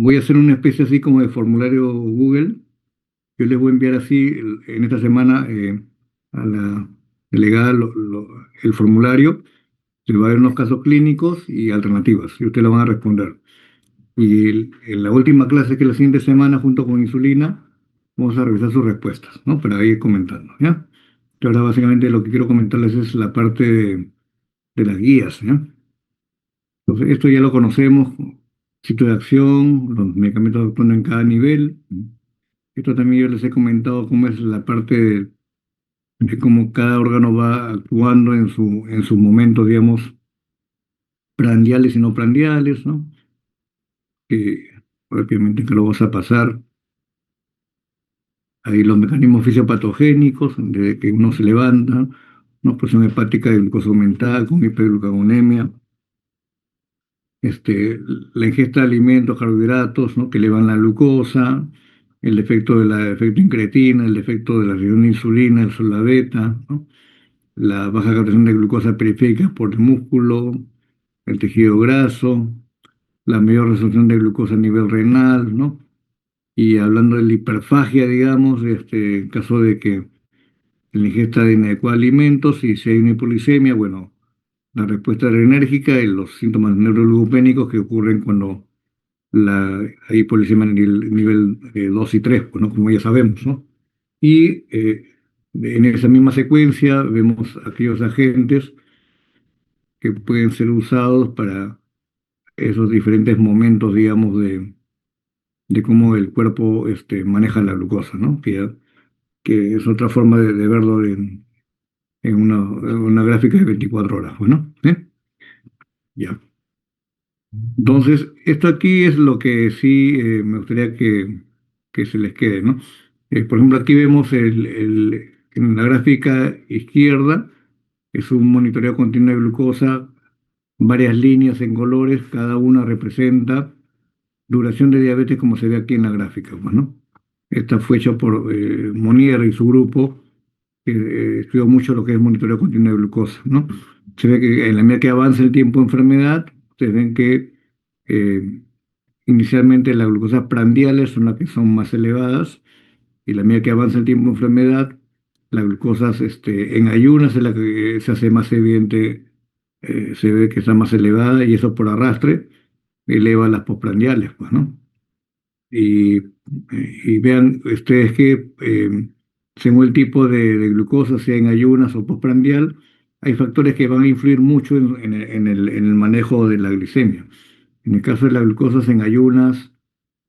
voy a hacer una especie así como de formulario Google. Yo les voy a enviar así en esta semana a la delegada el formulario. Le va a dar unos casos clínicos y alternativas, y ustedes lo van a responder. Y en la última clase, que es la siguiente semana, junto con insulina, vamos a revisar sus respuestas, ¿no? Para ir comentando, ¿ya? Y ahora básicamente lo que quiero comentarles es la parte de las guías, ¿ya? Entonces, esto ya lo conocemos, sitio de acción, los medicamentos actuando en cada nivel. Esto también yo les he comentado cómo es la parte de cómo cada órgano va actuando en sus momentos, digamos, prandiales y no prandiales, ¿no? Que rápidamente que lo vas a pasar. Ahí los mecanismos fisiopatogénicos, de que uno se levanta, una presión hepática de glucosa aumentada con hiperglucagonemia, la ingesta de alimentos, carbohidratos, ¿no? Que elevan la glucosa, el efecto efecto incretina, el efecto de la reacción de insulina, el sol, la beta, ¿no? La baja captación de glucosa periférica por el músculo, el tejido graso, la mayor resolución de glucosa a nivel renal, ¿no? Y hablando de la hiperfagia, digamos, en caso de que la ingesta de inadecuados alimentos, y si hay una hipoglicemia, bueno, la respuesta adrenérgica y los síntomas neuroleucopénicos que ocurren cuando hay hipoglicemia en el nivel 2 y 3, pues, ¿no? Como ya sabemos, ¿no? Y en esa misma secuencia vemos aquellos agentes que pueden ser usados para esos diferentes momentos, digamos, de cómo el cuerpo maneja la glucosa, ¿no? Que es otra forma de verlo en una gráfica de 24 horas, pues, ¿no? Ya. Entonces, esto aquí es lo que sí me gustaría que se les quede, ¿no? Por ejemplo, aquí vemos en la gráfica izquierda, es un monitoreo continuo de glucosa, varias líneas en colores, cada una representa duración de diabetes como se ve aquí en la gráfica, pues, ¿no? Esta fue hecha por Monier y su grupo, que estudió mucho lo que es monitoreo continuo de glucosa, ¿no? Se ve que en la medida que avanza el tiempo de enfermedad, ustedes ven que eh, inicialmente las glucosas prandiales son las que son más elevadas, y la medida que avanza el tiempo de enfermedad, las glucosas en ayunas es la que se hace más evidente, se ve que está más elevada, y eso por arrastre eleva las postprandiales, pues, ¿no? Y, y vean ustedes que según el tipo de glucosa, sea en ayunas o postprandial, hay factores que van a influir mucho en el manejo de la glicemia. En el caso de las glucosas en ayunas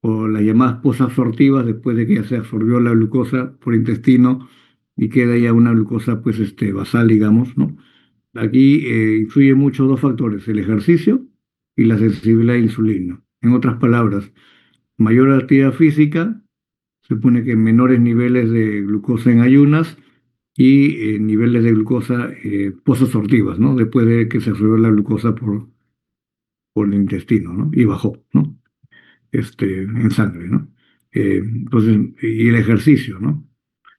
o las llamadas posabsortivas, después de que ya se absorbió la glucosa por intestino y queda ya una glucosa pues basal, digamos, ¿no? Aquí influyen mucho dos factores: el ejercicio y la sensibilidad a la insulina. En otras palabras, mayor actividad física se supone que menores niveles de glucosa en ayunas, y niveles de glucosa posabsortivas, ¿no? Después de que se absorbió la glucosa por el intestino, ¿no? Y bajó, ¿no? En sangre, ¿no? Entonces, y el ejercicio, ¿no?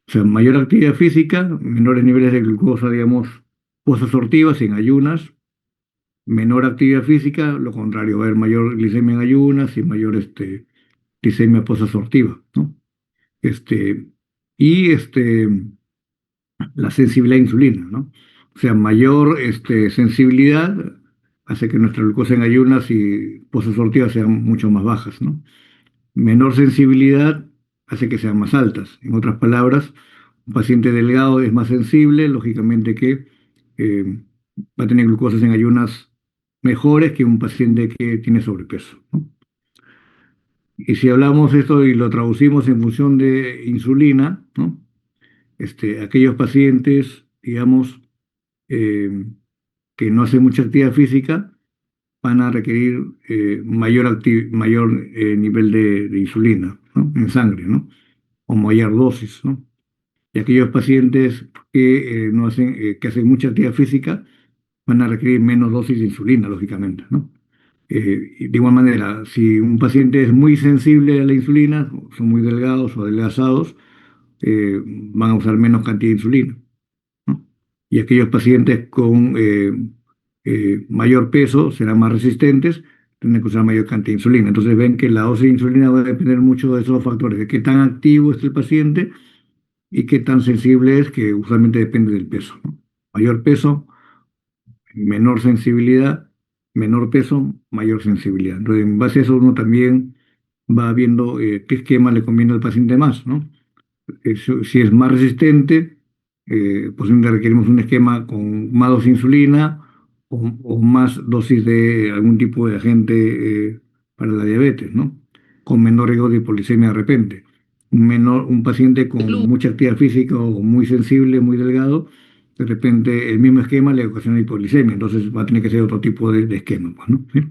O sea, mayor actividad física, menores niveles de glucosa, digamos, posabsortivas en ayunas. Menor actividad física, lo contrario, va a haber mayor glicemia en ayunas y mayor glicemia posabsortiva, ¿no? Este, y la sensibilidad a insulina, ¿no? O sea, mayor sensibilidad hace que nuestra glucosa en ayunas y posabsortivas sean mucho más bajas, ¿no? Menor sensibilidad hace que sean más altas. En otras palabras, un paciente delgado es más sensible, lógicamente que eh, va a tener glucosas en ayunas mejores que un paciente que tiene sobrepeso, ¿no? Y si hablamos esto y lo traducimos en función de insulina, ¿no? Aquellos pacientes, digamos, eh, que no hacen mucha actividad física, van a requerir mayor nivel de insulina, ¿no? En sangre, ¿no? O mayor dosis, ¿no? Y aquellos pacientes que no hacen, que hacen mucha actividad física, van a requerir menos dosis de insulina, lógicamente, ¿no? Y de igual manera, si un paciente es muy sensible a la insulina, son muy delgados o adelgazados, van a usar menos cantidad de insulina, ¿no? Y aquellos pacientes con mayor peso serán más resistentes, tienen que usar mayor cantidad de insulina. Entonces ven que la dosis de insulina va a depender mucho de esos factores, de qué tan activo es el paciente y qué tan sensible es, que usualmente depende del peso, ¿no? Mayor peso, menor sensibilidad, menor peso, mayor sensibilidad. Entonces, en base a eso uno también va viendo qué esquema le conviene al paciente más, ¿no? Si es más resistente, posiblemente requerimos un esquema con más dosis de insulina o más dosis de algún tipo de agente para la diabetes, ¿no? Con menor riesgo de hipoglicemia de repente. Un paciente con mucha actividad física o muy sensible, muy delgado, de repente el mismo esquema le ocasiona hipoglicemia, entonces va a tener que ser otro tipo de esquema, pues, ¿no? ¿Sí?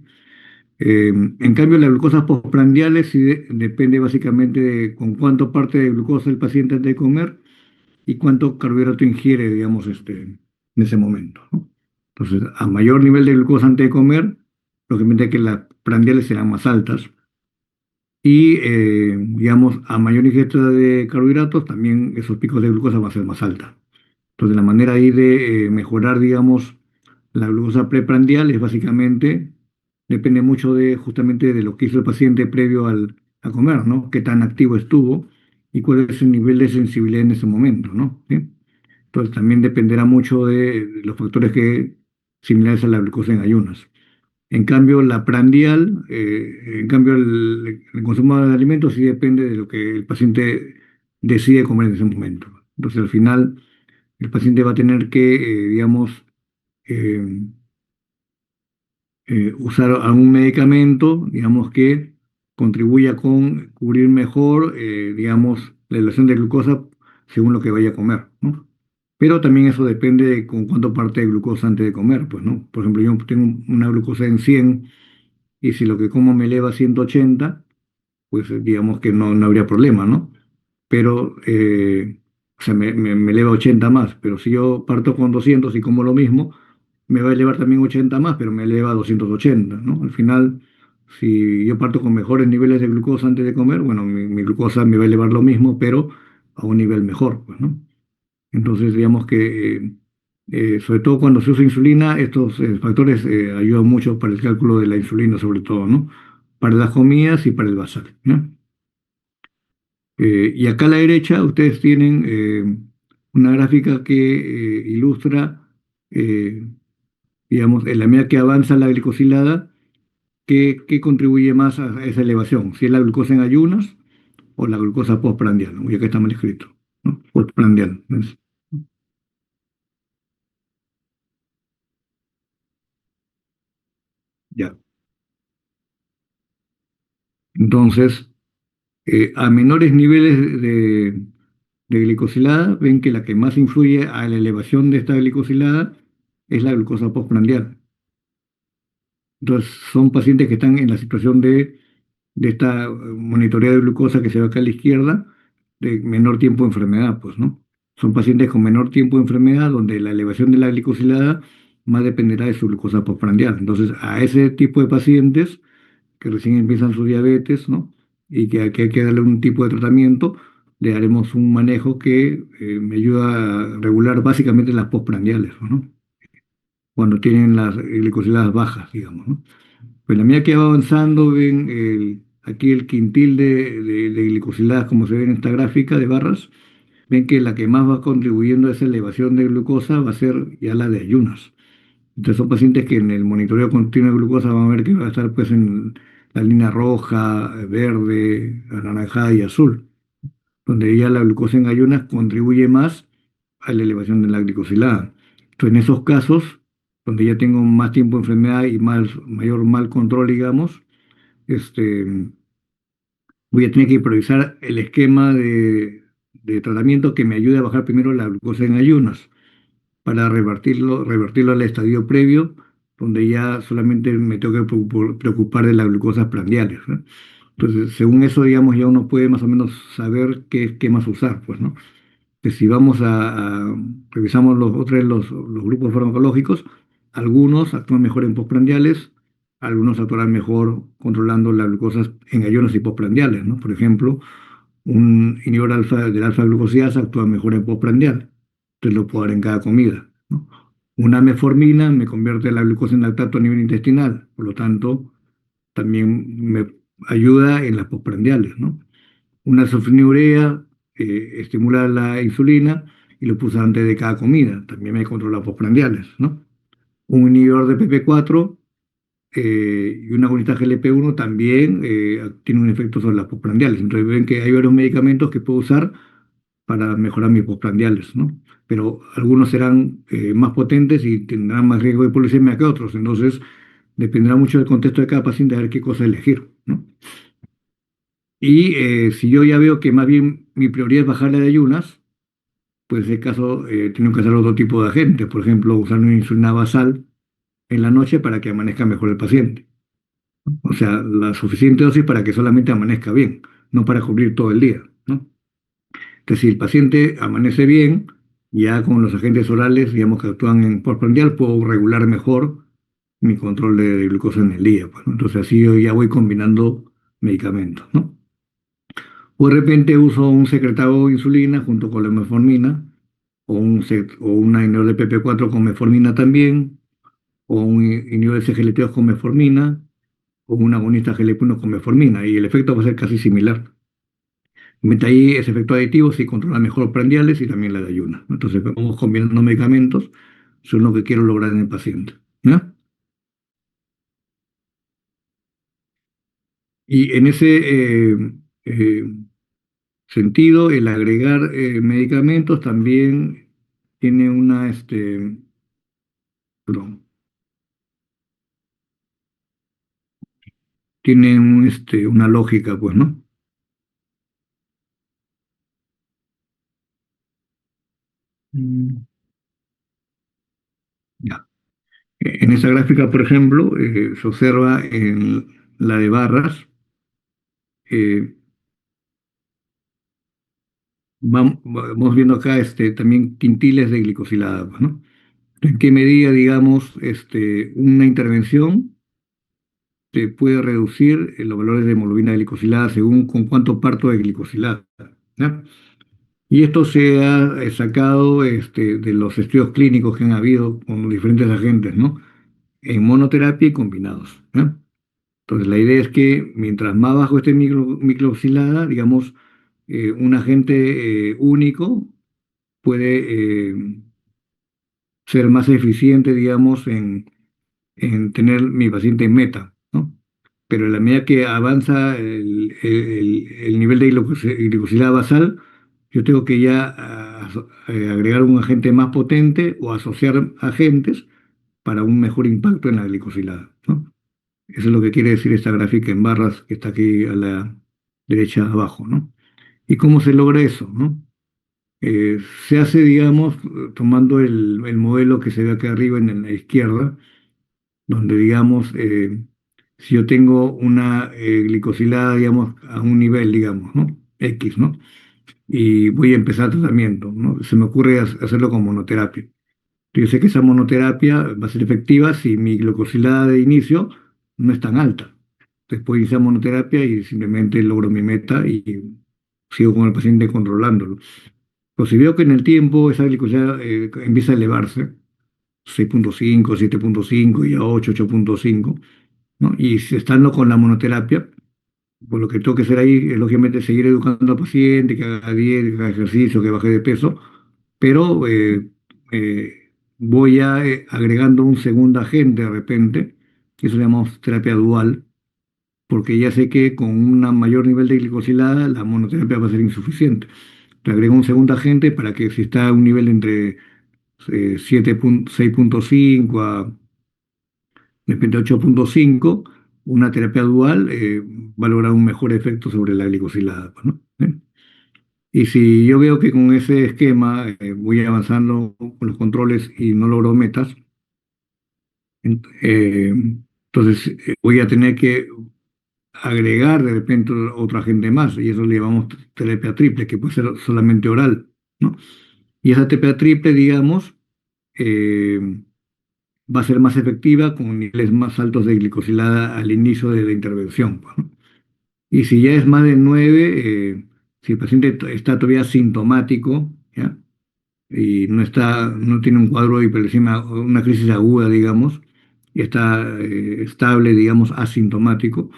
En cambio, las glucosas postprandiales sí depende básicamente de con cuánto parte de glucosa el paciente antes de comer y cuánto carbohidrato ingiere, digamos, en ese momento, ¿no? Entonces, a mayor nivel de glucosa antes de comer, lógicamente que las prandiales serán más altas y, digamos, a mayor ingesta de carbohidratos, también esos picos de glucosa van a ser más altas. Entonces, la manera ahí de mejorar, digamos, la glucosa preprandial es básicamente, depende mucho de justamente de lo que hizo el paciente previo a comer, ¿no? Qué tan activo estuvo y cuál es el nivel de sensibilidad en ese momento, ¿no? ¿Sí? Entonces, también dependerá mucho de los factores similares a la glucosa en ayunas. En cambio, la prandial, en cambio, el consumo de alimentos sí depende de lo que el paciente decide comer en ese momento. Entonces, al final el paciente va a tener que, digamos, eh, usar algún medicamento, digamos, que contribuya con cubrir mejor, digamos, la elevación de glucosa según lo que vaya a comer, ¿no? Pero también eso depende de con cuánto parte de glucosa antes de comer, pues, ¿no? Por ejemplo, yo tengo una glucosa en 100 y si lo que como me eleva a 180, pues digamos que no habría problema, ¿no? Pero, o sea, me eleva 80 más, pero si yo parto con 200 y como lo mismo, me va a elevar también 80 más, pero me eleva a 280, ¿no? Al final, si yo parto con mejores niveles de glucosa antes de comer, bueno, mi glucosa me va a elevar lo mismo, pero a un nivel mejor, pues, ¿no? Entonces, digamos que, sobre todo cuando se usa insulina, estos factores ayudan mucho para el cálculo de la insulina, sobre todo, ¿no? Para las comidas y para el basal, ¿no? Y acá a la derecha ustedes tienen una gráfica que ilustra, eh, digamos, en la medida que avanza la glicosilada, qué contribuye más a esa elevación, si es la glucosa en ayunas o la glucosa postprandial, ¿no? Y acá está mal escrito, ¿no? Postprandial, ¿ves? Ya. Entonces, a menores niveles de glicosilada, ven que la que más influye a la elevación de esta glicosilada es la glucosa postprandial. Entonces, son pacientes que están en la situación de esta monitoreo de glucosa que se ve acá a la izquierda, de menor tiempo de enfermedad, pues, ¿no? Son pacientes con menor tiempo de enfermedad, donde la elevación de la glicosilada más dependerá de su glucosa postprandial. Entonces, a ese tipo de pacientes que recién empiezan su diabetes, ¿no? Y que aquí hay que darle un tipo de tratamiento, le haremos un manejo que me ayuda a regular básicamente las postprandiales, ¿no? Cuando tienen las glicosiladas bajas, digamos, ¿no? Pues la medida que va avanzando, ven aquí el quintil de glicosiladas, como se ve en esta gráfica de barras, ven que la que más va contribuyendo a esa elevación de glucosa va a ser ya la de ayunas. Entonces son pacientes que en el monitoreo continuo de glucosa van a ver que va a estar pues en la línea roja, verde, anaranjada y azul, donde ya la glucosa en ayunas contribuye más a la elevación de la glicosilada. Entonces en esos casos, donde ya tengo más tiempo de enfermedad y mayor mal control, digamos, este, voy a tener que improvisar el esquema de tratamiento que me ayude a bajar primero la glucosa en ayunas para revertirlo al estadio previo, donde ya solamente me tengo que preocupar de las glucosas prandiales, ¿no? Entonces, según eso, digamos, ya uno puede más o menos saber qué esquemas usar, pues, ¿no? Que si vamos revisamos los grupos farmacológicos, algunos actúan mejor en postprandiales, algunos actúan mejor controlando las glucosas en ayunas y postprandiales, ¿no? Por ejemplo, un inhibidor del alfa glucosidasa actúa mejor en postprandial, entonces lo puedo dar en cada comida, ¿no? Una metformina me convierte la glucosa en lactato a nivel intestinal, por lo tanto, también me ayuda en las postprandiales, ¿no? Una sulfonilurea estimula la insulina y lo puse antes de cada comida, también me controla postprandiales, ¿no? Un inhibidor de PP4 y una agonista GLP-1 también tiene un efecto sobre las postprandiales. Entonces ven que hay varios medicamentos que puedo usar para mejorar mis postprandiales, ¿no? Pero algunos serán más potentes y tendrán más riesgo de polisemia que otros. Entonces dependerá mucho del contexto de cada paciente a ver qué cosa elegir, ¿no? Y si yo ya veo que más bien mi prioridad es bajarle de ayunas, pues en ese caso tengo que hacer otro tipo de agentes. Por ejemplo, usar una insulina basal en la noche para que amanezca mejor el paciente. O sea, la suficiente dosis para que solamente amanezca bien, no para cubrir todo el día, ¿no? Entonces, si el paciente amanece bien, ya con los agentes orales, digamos que actúan en postprandial, puedo regular mejor mi control de glucosa en el día, pues, ¿no? Entonces, así yo ya voy combinando medicamentos, ¿no? O de repente uso un secretado de insulina junto con la metformina, o una inhibidor de PP4 con metformina también, o un inhibidor de SGLT2 con metformina, o un agonista GLP-1 con metformina, y el efecto va a ser casi similar. Mete ahí ese efecto aditivo si controla mejor prandiales y también la de ayunas, ¿no? Entonces vamos combinando medicamentos según lo que quiero lograr en el paciente, ¿no? Y en ese eh, sentido, el agregar medicamentos también tiene perdón, tiene una lógica, pues, ¿no? Mm. Ya. En esa gráfica, por ejemplo, se observa en la de barras, eh, vamos viendo acá también quintiles de glicosilada, pues, ¿no? ¿En qué medida, digamos, una intervención te puede reducir los valores de hemoglobina glicosilada según con cuánto parto de glicosilada? ¿Ya? Y esto se ha sacado de los estudios clínicos que han habido con los diferentes agentes, ¿no? En monoterapia y combinados, ¿ya? Entonces, la idea es que mientras más bajo esté mi glicosilada, digamos, un agente único puede ser más eficiente, digamos, en tener mi paciente en meta, ¿no? Pero en la medida que avanza el nivel de glicosilada basal, yo tengo que ya agregar un agente más potente o asociar agentes para un mejor impacto en la glicosilada, ¿no? Eso es lo que quiere decir esta gráfica en barras que está aquí a la derecha abajo, ¿no? ¿Y cómo se logra eso, no? Se hace, digamos, tomando el modelo que se ve acá arriba en la izquierda, donde, digamos, si yo tengo una glicosilada, digamos, a un nivel, digamos, ¿no? X, ¿no? Y voy a empezar tratamiento, ¿no? Se me ocurre hacerlo con monoterapia. Yo sé que esa monoterapia va a ser efectiva si mi glucosilada de inicio no es tan alta. Después iniciar monoterapia y simplemente logro mi meta y sigo con el paciente controlándolo. Pero si veo que en el tiempo esa glicosilada empieza a elevarse, 6,5, 7,5 y a 8, 8,5, ¿no? Y si estando con la monoterapia, pues lo que tengo que hacer ahí es lógicamente seguir educando al paciente, que haga dieta, que haga ejercicio, que baje de peso, pero voy a agregando un segundo agente de repente, que eso le llamamos terapia dual, porque ya sé que con un mayor nivel de glicosilada la monoterapia va a ser insuficiente. Le agrego un segundo agente para que si está a un nivel entre 6,5 a de repente 8,5, una terapia dual va a lograr un mejor efecto sobre la glicosilada, pues, ¿no? Y si yo veo que con ese esquema voy avanzando con los controles y no logro metas, entonces voy a tener que agregar de repente otro agente más, y eso le llamamos terapia triple, que puede ser solamente oral, ¿no? Y esa terapia triple, digamos, eh, va a ser más efectiva con niveles más altos de glicosilada al inicio de la intervención, pues, ¿no? Y si ya es más de 9, si el paciente está todavía sintomático, ¿ya? Y no tiene un cuadro de hiperglicemia, una crisis aguda, digamos, y está estable, digamos, asintomático,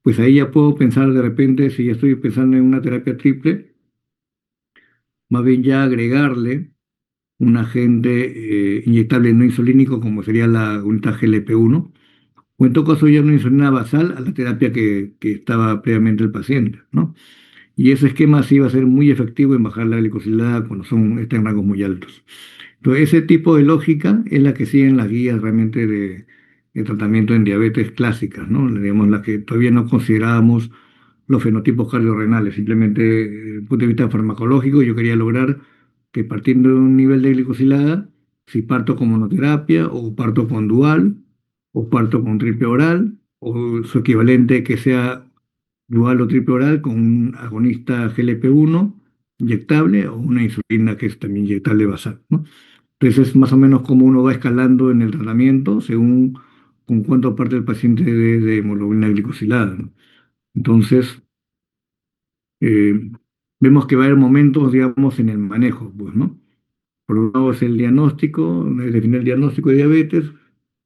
pues ahí ya puedo pensar de repente, si ya estoy pensando en una terapia triple, más bien ya agregarle un agente inyectable no insulínico como sería la unidad GLP-1, o en todo caso ya una insulina basal a la terapia que estaba previamente el paciente, ¿no? Y ese esquema sí va a ser muy efectivo en bajar la glicosilada cuando está en rangos muy altos. Entonces, ese tipo de lógica es la que siguen las guías realmente de tratamiento en diabetes clásicas, ¿no? Digamos, las que todavía no considerábamos los fenotipos cardiorrenales. Simplemente, desde el punto de vista farmacológico, yo quería lograr que partiendo de un nivel de glicosilada, si parto con monoterapia, o parto con dual, o parto con triple oral, o su equivalente que sea dual o triple oral con un agonista GLP-1 inyectable o una insulina que es también inyectable basal, ¿no? Entonces es más o menos como uno va escalando en el tratamiento según con cuánto parte el paciente de hemoglobina glicosilada, ¿no? Entonces, eh, vemos que va a haber momentos, digamos, en el manejo, pues, ¿no? Por un lado es el diagnóstico, es definir el diagnóstico de diabetes,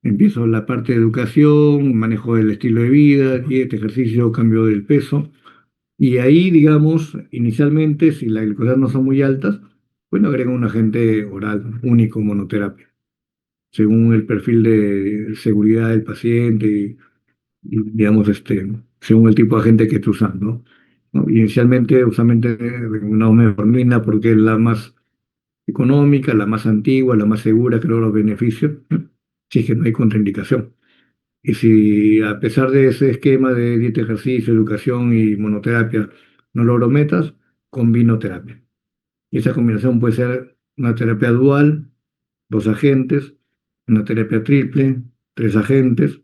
empiezo la parte de educación, manejo del estilo de vida, dieta, ejercicio, cambio del peso, y ahí, digamos, inicialmente, si las glucosas no son muy altas, bueno, agrega un agente oral único monoterapia, según el perfil de seguridad del paciente y, digamos, según el tipo de agente que esté usando, ¿no? Inicialmente, usualmente, una metformina porque es la más económica, la más antigua, la más segura, que logra los beneficios, ¿no? Si es que no hay contraindicación. Y si a pesar de ese esquema de dieta, ejercicio, educación y monoterapia no logro metas, combino terapia. Y esa combinación puede ser una terapia dual, dos agentes, una terapia triple, tres agentes,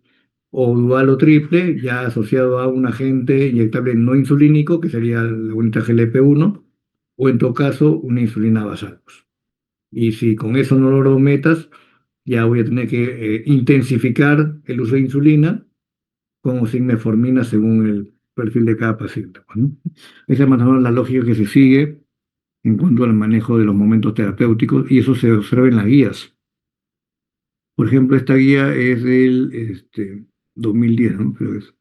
o dual o triple, ya asociado a un agente inyectable no insulínico, que sería la unidad GLP-1, o en todo caso, una insulina basal. Y si con eso no logro metas, ya voy a tener que intensificar el uso de insulina con sigmeformina según el perfil de cada paciente, pues, ¿no? Esa es más o menos la lógica que se sigue en cuanto al manejo de los momentos terapéuticos y eso se observa en las guías. Por ejemplo, esta guía es del 2010, ¿no? Creo que es.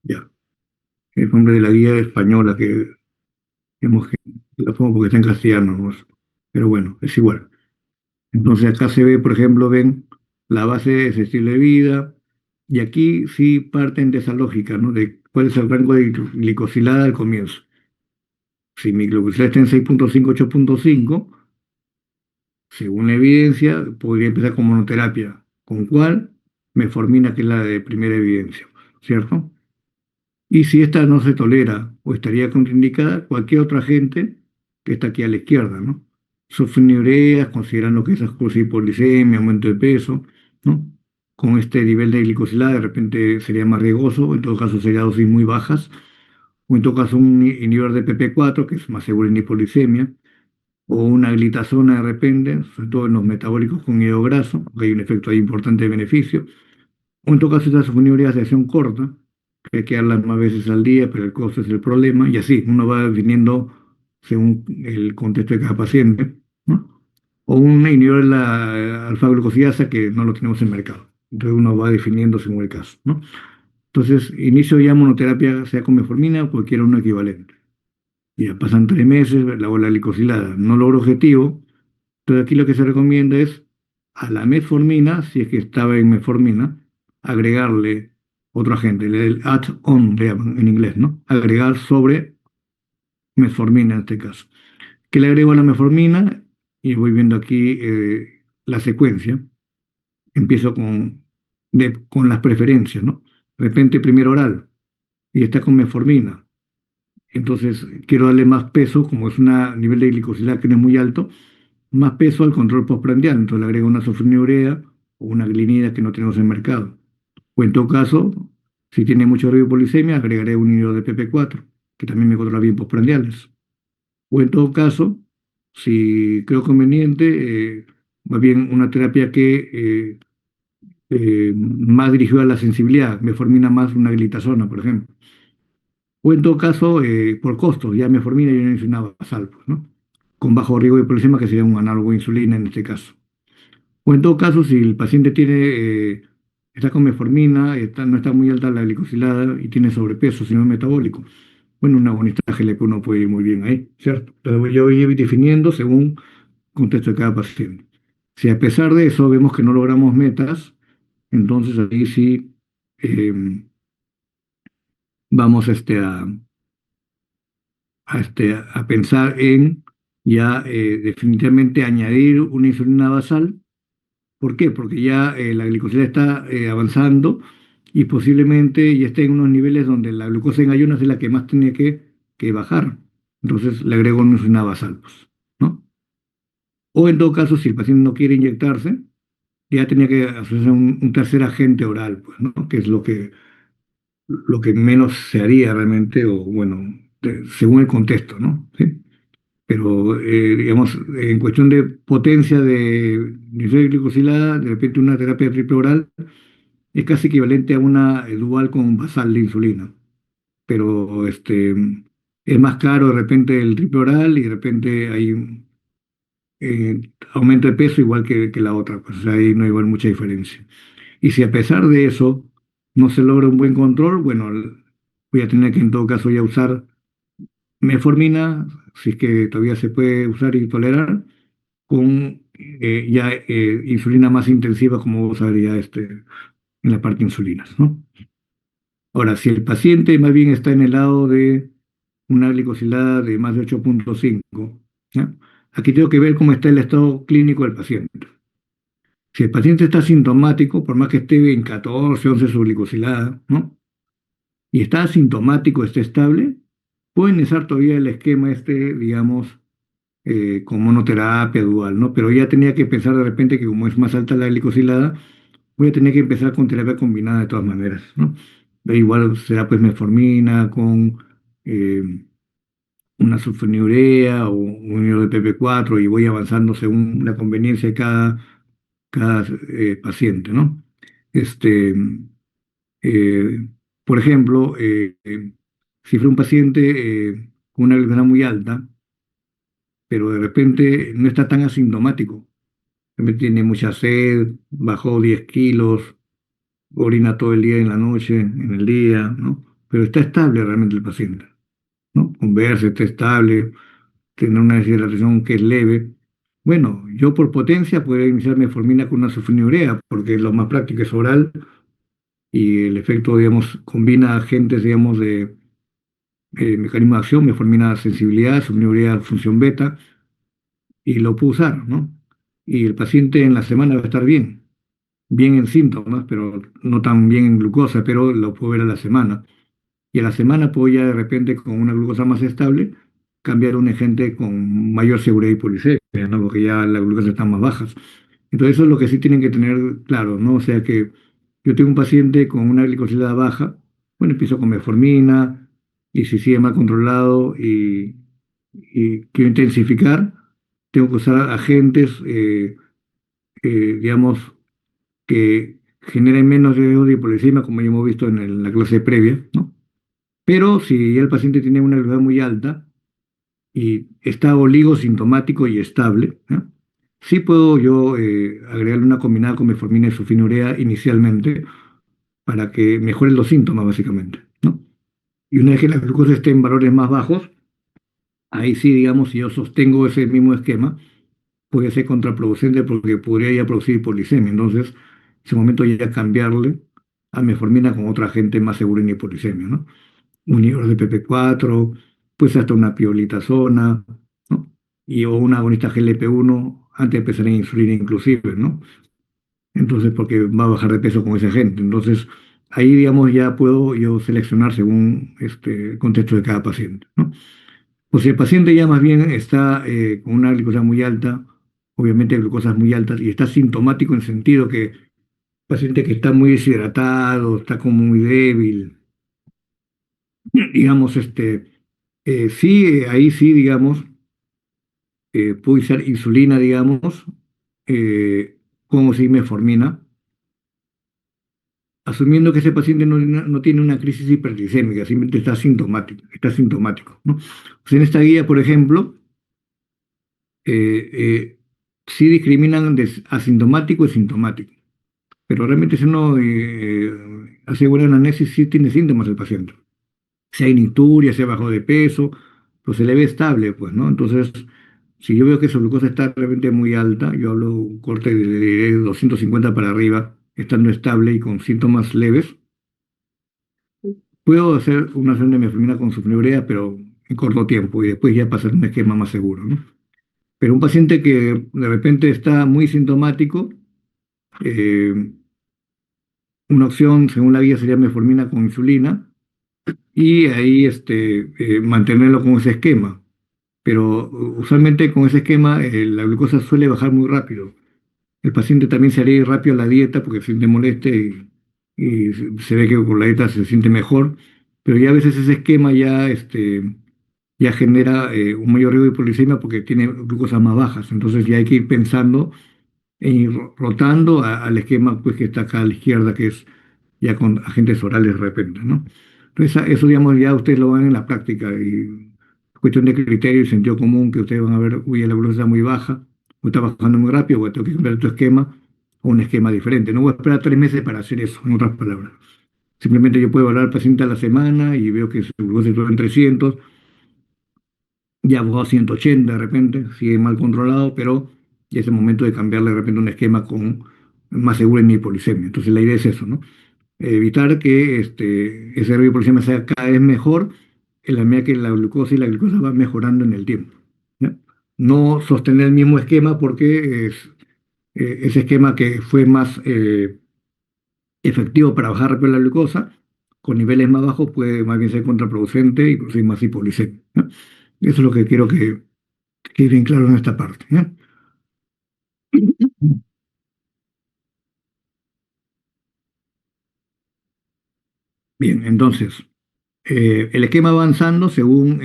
Ya. Es nombre de la guía española que hemos que la pongo porque está en castellano, ¿no? Pero bueno, es igual. Entonces acá se ve, por ejemplo, ven la base de ese estilo de vida, y aquí sí parten de esa lógica, ¿no? De cuál es el rango de glicosilada al comienzo. Si mi glicosilada está en 6.5, 8.5, según la evidencia, podría empezar con monoterapia. ¿Con cuál? Metformina, que es la de primera evidencia, ¿cierto? Y si esta no se tolera o estaría contraindicada, cualquier otro agente que está aquí a la izquierda, ¿no? Sulfonilureas, considerando que es excusa hipoglicemia, aumento de peso, ¿no? Con este nivel de glicosilada de repente sería más riesgoso, en todo caso sería dosis muy bajas, o en todo caso un inhibidor de PP4, que es más seguro en hipoglicemia, o una glitazona de repente, sobre todo en los metabólicos con hígado graso, que hay un efecto ahí importante de beneficio, o en todo caso estas sulfonilureas de acción corta, que hay que darlas más veces al día, pero el costo es el problema, y así uno va definiendo según el contexto de cada paciente, ¿no? O un inhibidor de la alfa-glucosidasa que no lo tenemos en el mercado. Entonces uno va definiendo según el caso, ¿no? Entonces, inicio ya monoterapia, sea con metformina o cualquiera uno equivalente. Ya pasan 3 meses, la bola glicosilada no logro objetivo, entonces aquí lo que se recomienda es a la metformina, si es que estaba en metformina, agregarle otro agente, el add-on le llaman en inglés, ¿no? Agregar sobre metformina en este caso. ¿Qué le agrego a la metformina? Y voy viendo aquí la secuencia. Empiezo con las preferencias, ¿no? De repente primero oral y está con metformina. Entonces quiero darle más peso, como es un nivel de glicosilada que no es muy alto, más peso al control postprandial. Entonces le agrego una sulfonilurea o una glinida que no tenemos en el mercado. O en todo caso, si tiene mucho riesgo de polisemia, agregaré un inhibidor de PP4, que también me controla bien postprandiales. O en todo caso, si creo conveniente, más bien una terapia que más dirigida a la sensibilidad, metformina más una glitazona, por ejemplo. O en todo caso, por costos, ya metformina y una insulina basal, pues, ¿no? con bajo riesgo de hipoglucemia, que sería un análogo de insulina en este caso. O en todo caso, si el paciente está con metformina, no está muy alta la glicosilada y tiene sobrepeso, sino metabólico, bueno, un agonista GLP-1 puede ir muy bien ahí, ¿cierto? Pero yo voy definiendo según el contexto de cada paciente. Si a pesar de eso vemos que no logramos metas, entonces ahí sí eh, vamos a pensar en ya definitivamente añadir una insulina basal. ¿Por qué? Porque ya la glicosilada está avanzando y posiblemente ya esté en unos niveles donde la glucosa en ayunas es la que más tiene que bajar. Entonces le agrego una insulina basal, pues, ¿no? O en todo caso, si el paciente no quiere inyectarse, ya tenía que hacerse un tercer agente oral, pues, ¿no? Que es lo que menos se haría realmente, o bueno, según el contexto, ¿no? ¿Sí? Pero, digamos, en cuestión de potencia de nivel de glicosilada, de repente una terapia triple oral es casi equivalente a una dual con basal de insulina. Pero es más caro de repente el triple oral y de repente hay aumento de peso igual que la otra. Pues ahí no hay igual mucha diferencia. Y si a pesar de eso no se logra un buen control, bueno, voy a tener que en todo caso ya usar metformina, si es que todavía se puede usar y tolerar, con ya insulina más intensiva, como vos sabés ya en la parte de insulinas, ¿no? Ahora, si el paciente más bien está en el lado de una glicosilada de más de 8,5, ¿ya? Aquí tengo que ver cómo está el estado clínico del paciente. Si el paciente está sintomático, por más que esté en 14, 11 su glicosilada, ¿no? Y está asintomático, está estable, pueden usar todavía el esquema digamos, con monoterapia dual, ¿no? Pero ya tenía que pensar de repente que como es más alta la glicosilada, voy a tener que empezar con terapia combinada de todas maneras, ¿no? Igual será pues metformina con eh, una sulfonilurea o un hilo de PP4 y voy avanzando según la conveniencia de cada paciente, ¿no? Este, eh, por ejemplo, si fuera un paciente con una glucosa muy alta, pero de repente no está tan asintomático, de repente tiene mucha sed, bajó 10 kilos, orina todo el día en la noche, en el día, ¿no? Pero está estable realmente el paciente, ¿no? Conversa, está estable, tiene una deshidratación que es leve. Bueno, yo por potencia puedo iniciar metformina con una sulfonilurea, porque lo más práctico es oral y el efecto, digamos, combina agentes, digamos, de mecanismo de acción, metformina sensibilidad, sulfonilurea función beta, y lo puedo usar, ¿no? Y el paciente en la semana va a estar bien en síntomas, pero no tan bien en glucosa, pero lo puedo ver a la semana. Y a la semana puedo ya de repente con una glucosa más estable cambiar un agente con mayor seguridad hipoglicemia, ¿no? Porque ya las glucosas están más bajas. Entonces eso es lo que sí tienen que tener claro, ¿no? O sea que yo tengo un paciente con una glicosilada baja, bueno, empiezo con metformina y si sigue mal controlado y quiero intensificar, tengo que usar agentes, digamos, que generen menos riesgo de hipoglicemia, como ya hemos visto en la clase previa, ¿no? Pero si ya el paciente tiene una gravedad muy alta y está oligosintomático y estable, ¿no? Sí puedo yo agregarle una combinada con metformina y sulfonilurea inicialmente para que mejoren los síntomas, básicamente, ¿no? Y una vez que la glucosa esté en valores más bajos, ahí sí, digamos, si yo sostengo ese mismo esquema, puede ser contraproducente porque podría ya producir hipoglicemia. Entonces, en ese momento ya cambiarle a metformina con otra agente más seguro en hipoglicemia, ¿no? Un inhibidor de PP4, pues hasta una piolitazona, ¿no? O un agonista GLP-1 antes de empezar en insulina inclusive, ¿no? Entonces, porque va a bajar de peso con ese agente. Entonces, ahí, digamos, ya puedo yo seleccionar según el contexto de cada paciente, ¿no? Pues si el paciente ya más bien está con una glucosa muy alta, obviamente glucosas muy altas, y está sintomático en el sentido que paciente que está muy deshidratado, está como muy débil, digamos, sí, ahí sí, digamos, puede ser insulina, digamos, como si metformina, asumiendo que ese paciente no tiene una crisis hiperglicémica, simplemente está sintomático, ¿no? O sea, en esta guía, por ejemplo, sí discriminan de asintomático y sintomático, pero realmente si uno hace buena anamnesis, sí tiene síntomas el paciente. Si hay nicturia, si ha bajado de peso, pues se le ve estable, pues, ¿no? Entonces, si yo veo que su glucosa está realmente muy alta, yo hablo un corte de 250 para arriba, estando estable y con síntomas leves, puedo hacer una sesión de metformina con sulfonilurea, pero en corto tiempo y después ya pasar a un esquema más seguro, ¿no? Pero un paciente que de repente está muy sintomático, eh, una opción, según la guía, sería metformina con insulina y ahí mantenerlo con ese esquema. Pero usualmente con ese esquema la glucosa suele bajar muy rápido. El paciente también se adhiere rápido a la dieta porque se siente molesta y se ve que con la dieta se siente mejor, pero ya a veces ese esquema ya genera un mayor riesgo de hipoglucemia porque tiene glucosas más bajas. Entonces ya hay que ir pensando en ir rotando al esquema pues, que está acá a la izquierda, que es ya con agentes orales de repente, ¿no? Entonces eso, digamos, ya ustedes lo ven en la práctica y es cuestión de criterio y sentido común que ustedes van a ver, uy, la glucosa está muy baja, o está bajando muy rápido, o tengo que cambiar tu esquema a un esquema diferente. No voy a esperar 3 meses para hacer eso, en otras palabras. Simplemente yo puedo evaluar al paciente a la semana y veo que su glucosa está en 300, ya bajó a 180 de repente, sigue mal controlado, pero ya es el momento de cambiarle de repente un esquema con más seguro en hipolicemia. Entonces la idea es eso, ¿no? Evitar que ese riesgo de hipoglucemia sea cada vez mejor en la medida que la glucosa y la glucosa van mejorando en el tiempo. ¿Ya? No sostener el mismo esquema porque ese esquema que fue más efectivo para bajar rápido la glucosa, con niveles más bajos puede más bien ser contraproducente y producir más hipoglucemia. ¿Ya? Eso es lo que quiero que quede bien claro en esta parte. ¿Ya? Bien, entonces, el esquema va avanzando según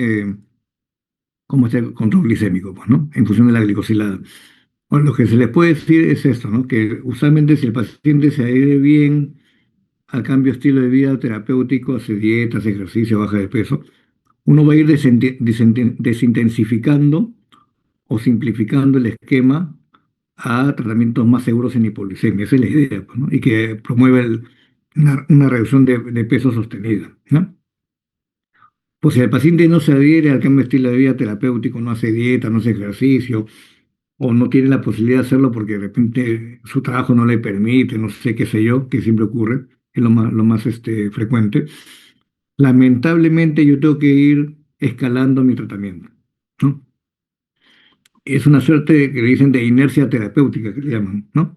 cómo está el control glicémico, pues, ¿no? En función de la glicosilada. Bueno, lo que se les puede decir es esto, ¿no? Que usualmente si el paciente se adhiere bien al cambio de estilo de vida terapéutico, hace dietas, ejercicio, baja de peso, uno va a ir desintensificando o simplificando el esquema a tratamientos más seguros en hipoglicemia. Esa es la idea, pues, ¿no? Y que promueve una reducción de peso sostenida, ¿no? Pues si el paciente no se adhiere al cambio de estilo de vida terapéutico, no hace dieta, no hace ejercicio, o no tiene la posibilidad de hacerlo porque de repente su trabajo no le permite, no sé qué sé yo, que siempre ocurre, es lo más frecuente. Lamentablemente yo tengo que ir escalando mi tratamiento, ¿no? Es una suerte que le dicen de inercia terapéutica, que le llaman, ¿no?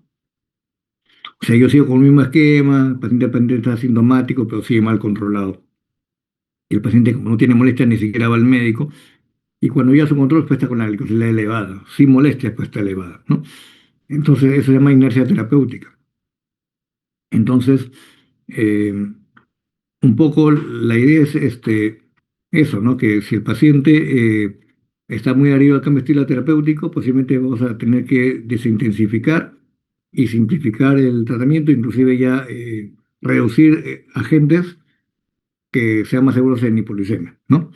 O sea, yo sigo con el mismo esquema, el paciente está asintomático, pero sigue mal controlado. Y el paciente, como no tiene molestia, ni siquiera va al médico, y cuando ya su control, pues está con la glucosilada elevada, sin molestia, pues está elevada, ¿no? Entonces, eso se llama inercia terapéutica. Entonces, eh, un poco la idea es eso, ¿no? Que si el paciente está muy arriba del cambio de estilo terapéutico, posiblemente vamos a tener que desintensificar y simplificar el tratamiento, inclusive ya reducir agentes que sean más seguros en hipoglucemia, ¿no?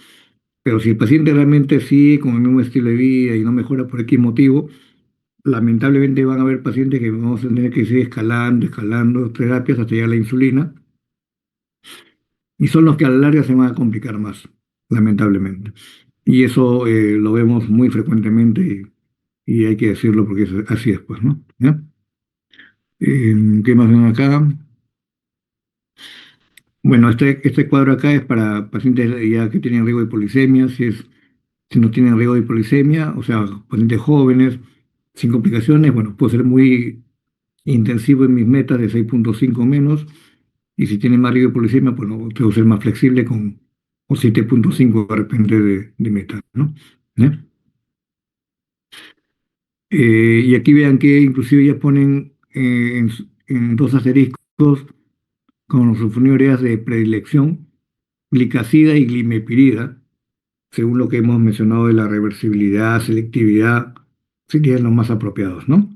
Pero si el paciente realmente sigue con el mismo estilo de vida y no mejora por X motivo, lamentablemente van a haber pacientes que vamos a tener que seguir escalando, escalando terapias hasta llegar a la insulina, y son los que a la larga se van a complicar más, lamentablemente. Y eso lo vemos muy frecuentemente y hay que decirlo porque así es, pues, ¿no? ¿Ya? ¿Qué más ven acá? Bueno, este cuadro acá es para pacientes ya que tienen riesgo de polisemia, si no tienen riesgo de polisemia, o sea, pacientes jóvenes, sin complicaciones, bueno, puede ser muy intensivo en mis metas de 6,5 menos, y si tiene más riesgo de polisemia, pues no, tengo que ser más flexible con 7,5 de repente de meta, ¿no? ¿Ya? Y aquí vean que inclusive ya ponen en dos asteriscos con sulfonilureas de predilección, glicazida y glimepirida, según lo que hemos mencionado de la reversibilidad, selectividad, serían los más apropiados, ¿no?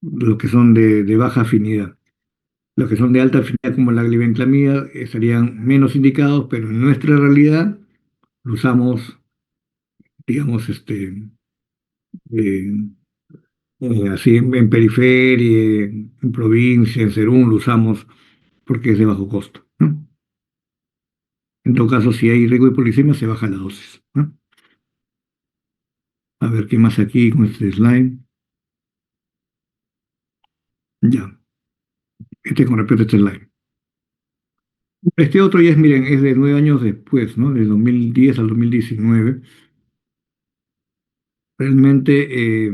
Los que son de baja afinidad. Los que son de alta afinidad, como la glibenclamida, estarían menos indicados, pero en nuestra realidad lo usamos, digamos, eh, así en periferia, en provincia, en Serún lo usamos porque es de bajo costo, ¿no? En todo caso, si hay riesgo de hipoglicemia, se baja la dosis, ¿no? A ver qué más aquí con este slide. Ya, este con respecto a este slide. Este otro ya es, miren, es de 9 años después, ¿no? De 2010 al 2019. Realmente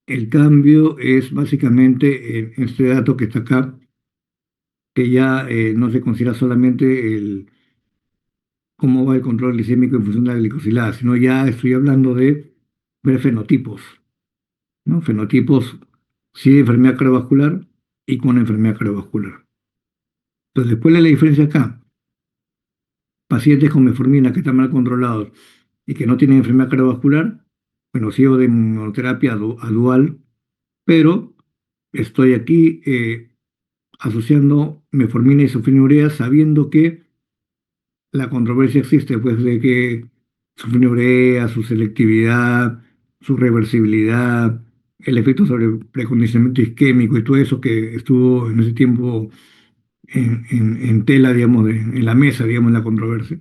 el cambio es básicamente en este dato que está acá, que ya no se considera solamente cómo va el control glicémico en función de la glicosilada, sino ya estoy hablando de ver fenotipos, ¿no? Fenotipos sí de enfermedad cardiovascular y con enfermedad cardiovascular. Entonces, después de la diferencia acá, pacientes con metformina que están mal controlados y que no tienen enfermedad cardiovascular, bueno, sigo de inmunoterapia a dual, pero estoy aquí asociando metformina y sulfonilurea sabiendo que la controversia existe, pues, de que sulfonilurea, su selectividad, su reversibilidad, el efecto sobre el precondicionamiento isquémico y todo eso que estuvo en ese tiempo en tela, digamos, en la mesa, digamos, en la controversia.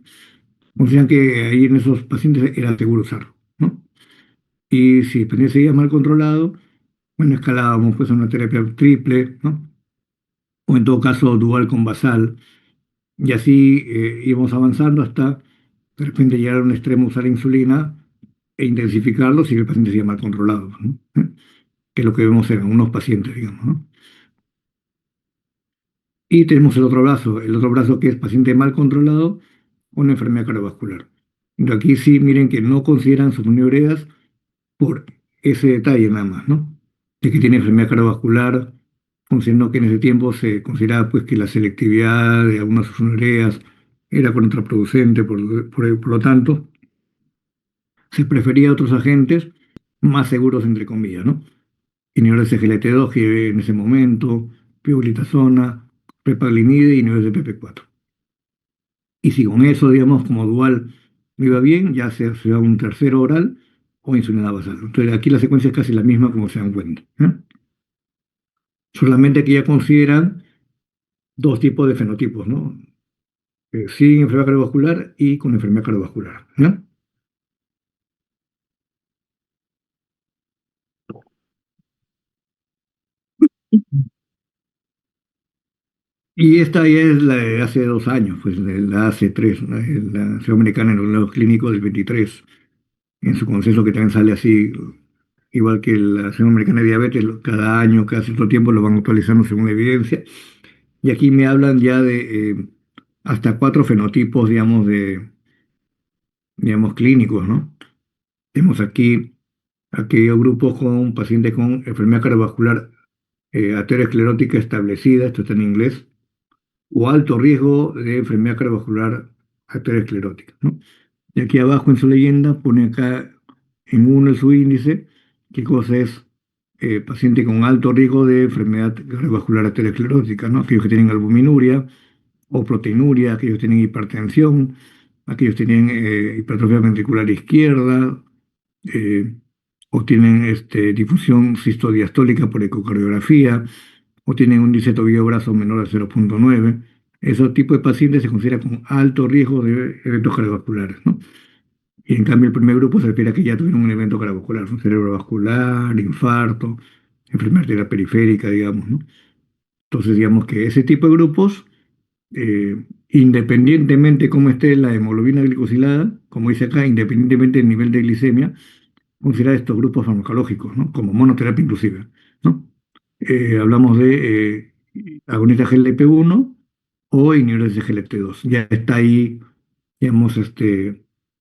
Consideran que ahí en esos pacientes era seguro usarlo, ¿no? Y si el paciente seguía mal controlado, bueno, escalábamos pues a una terapia triple, ¿no? O en todo caso dual con basal, y así íbamos avanzando hasta de repente llegar a un extremo, usar insulina e intensificarlo si el paciente sigue mal controlado, ¿no? Que es lo que vemos en algunos pacientes, digamos, ¿no? Y tenemos el otro brazo que es paciente mal controlado con enfermedad cardiovascular. Pero aquí sí, miren que no consideran sus ureas por ese detalle nada más, ¿no? De que tiene enfermedad cardiovascular, considerando que en ese tiempo se consideraba pues que la selectividad de algunas sulfonilureas era contraproducente, por lo tanto, se prefería otros agentes más seguros, entre comillas, ¿no? Inhibidores de GLT2 que en ese momento, pioglitazona, prepaglinides y inhibidores de PP4. Y si con eso, digamos, como dual no iba bien, ya se da un tercero oral o insulina basal. Entonces aquí la secuencia es casi la misma como se dan cuenta, ¿no? Solamente que ya consideran dos tipos de fenotipos, ¿no? Sin enfermedad cardiovascular y con enfermedad cardiovascular, ¿no? Y esta ya es la de hace 2 años, pues la AC3, la Asociación Americana de Neurólogos Clínicos del 23, en su consenso que también sale así, igual que la Asociación Americana de Diabetes, cada año, cada cierto tiempo lo van actualizando según la evidencia. Y aquí me hablan ya de hasta 4 fenotipos, digamos, digamos, clínicos, ¿no? Tenemos aquí aquellos grupos con pacientes con enfermedad cardiovascular aterosclerótica establecida, esto está en inglés, o alto riesgo de enfermedad cardiovascular aterosclerótica, ¿no? Y aquí abajo en su leyenda pone acá en uno su índice, qué cosa es paciente con alto riesgo de enfermedad cardiovascular aterosclerótica, ¿no? Aquellos que tienen albuminuria o proteinuria, aquellos que tienen hipertensión, aquellos que tienen hipertrofia ventricular izquierda, eh, o tienen difusión sistodiastólica por ecocardiografía, o tienen un índice tobillo-brazo menor a 0,9. Esos tipos de pacientes se consideran con alto riesgo de eventos cardiovasculares, ¿no? Y en cambio el primer grupo se refiere a que ya tuvieron un evento cardiovascular, un cerebrovascular, infarto, enfermedad arterial periférica, digamos, ¿no? Entonces, digamos que ese tipo de grupos, independientemente cómo esté la hemoglobina glicosilada, como dice acá, independientemente del nivel de glicemia, considera estos grupos farmacológicos, ¿no? Como monoterapia inclusive, ¿no? Hablamos de agonistas GLP-1 o inhibidores de GLP-2. Ya está ahí, digamos,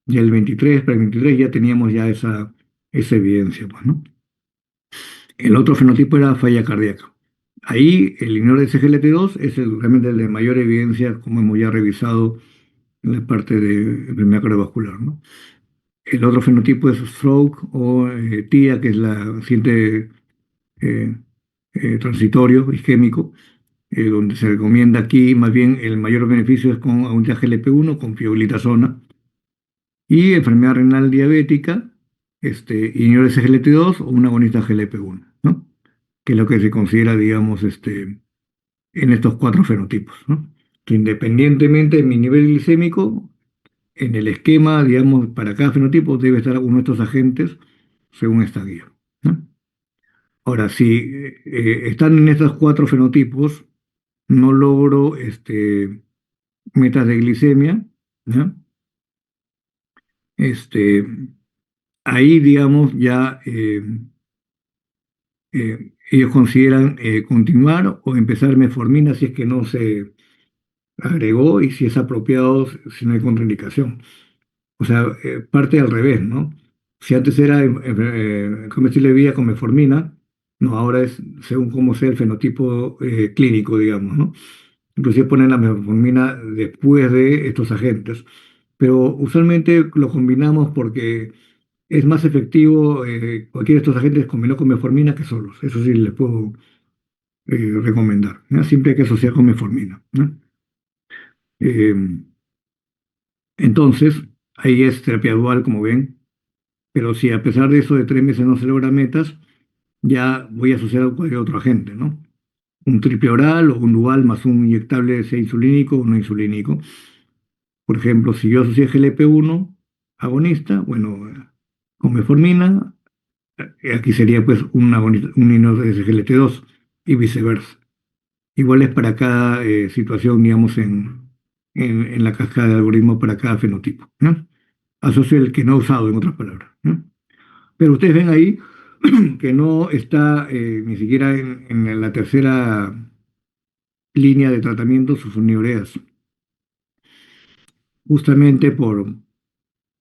ya el 23, para el 23 ya teníamos ya esa evidencia, pues, ¿no? El otro fenotipo era falla cardíaca. Ahí el inhibidor de SGLT2 es realmente el de mayor evidencia, como hemos ya revisado en la parte de enfermedad cardiovascular, ¿no? El otro fenotipo es stroke o TIA, que es la accidente eh, transitorio isquémico, donde se recomienda aquí más bien el mayor beneficio es con unidad GLP-1 con pioglitazona Y enfermedad renal diabética, inhibidor SGLT2 o un agonista GLP-1, ¿no? Que es lo que se considera, digamos, en estos cuatro fenotipos, ¿no? Que independientemente de mi nivel glicémico, en el esquema, digamos, para cada fenotipo debe estar uno de estos agentes según esta guía, ¿no? Ahora, si están en estos cuatro fenotipos, no logro metas de glicemia, ¿no? Este, ahí, digamos, ya ellos consideran continuar o empezar metformina si es que no se agregó y si es apropiado, si no hay contraindicación. O sea, parte al revés, ¿no? Si antes era comestible de vida con metformina, no, ahora es según cómo sea el fenotipo clínico, digamos, ¿no? Inclusive ponen la metformina después de estos agentes. Pero usualmente lo combinamos porque es más efectivo cualquiera de estos agentes combinado con metformina que solos. Eso sí les puedo recomendar, ¿no? Siempre hay que asociar con metformina, ¿no? Eh, entonces, ahí es terapia dual, como ven, pero si a pesar de eso de 3 meses no se logra metas, ya voy a asociar a cualquier otro agente, ¿no? Un triple oral o un dual más un inyectable, sea insulínico o no insulínico. Por ejemplo, si yo asocié GLP-1 agonista, bueno, con metformina, aquí sería pues un agonista, un inhibidor de SGLT2 y viceversa. Igual es para cada situación, digamos, en la cascada de algoritmo para cada fenotipo, ¿no? Asocio el que no ha usado, en otras palabras, ¿no? Pero ustedes ven ahí que no está ni siquiera en la tercera línea de tratamiento sulfonilureas, justamente por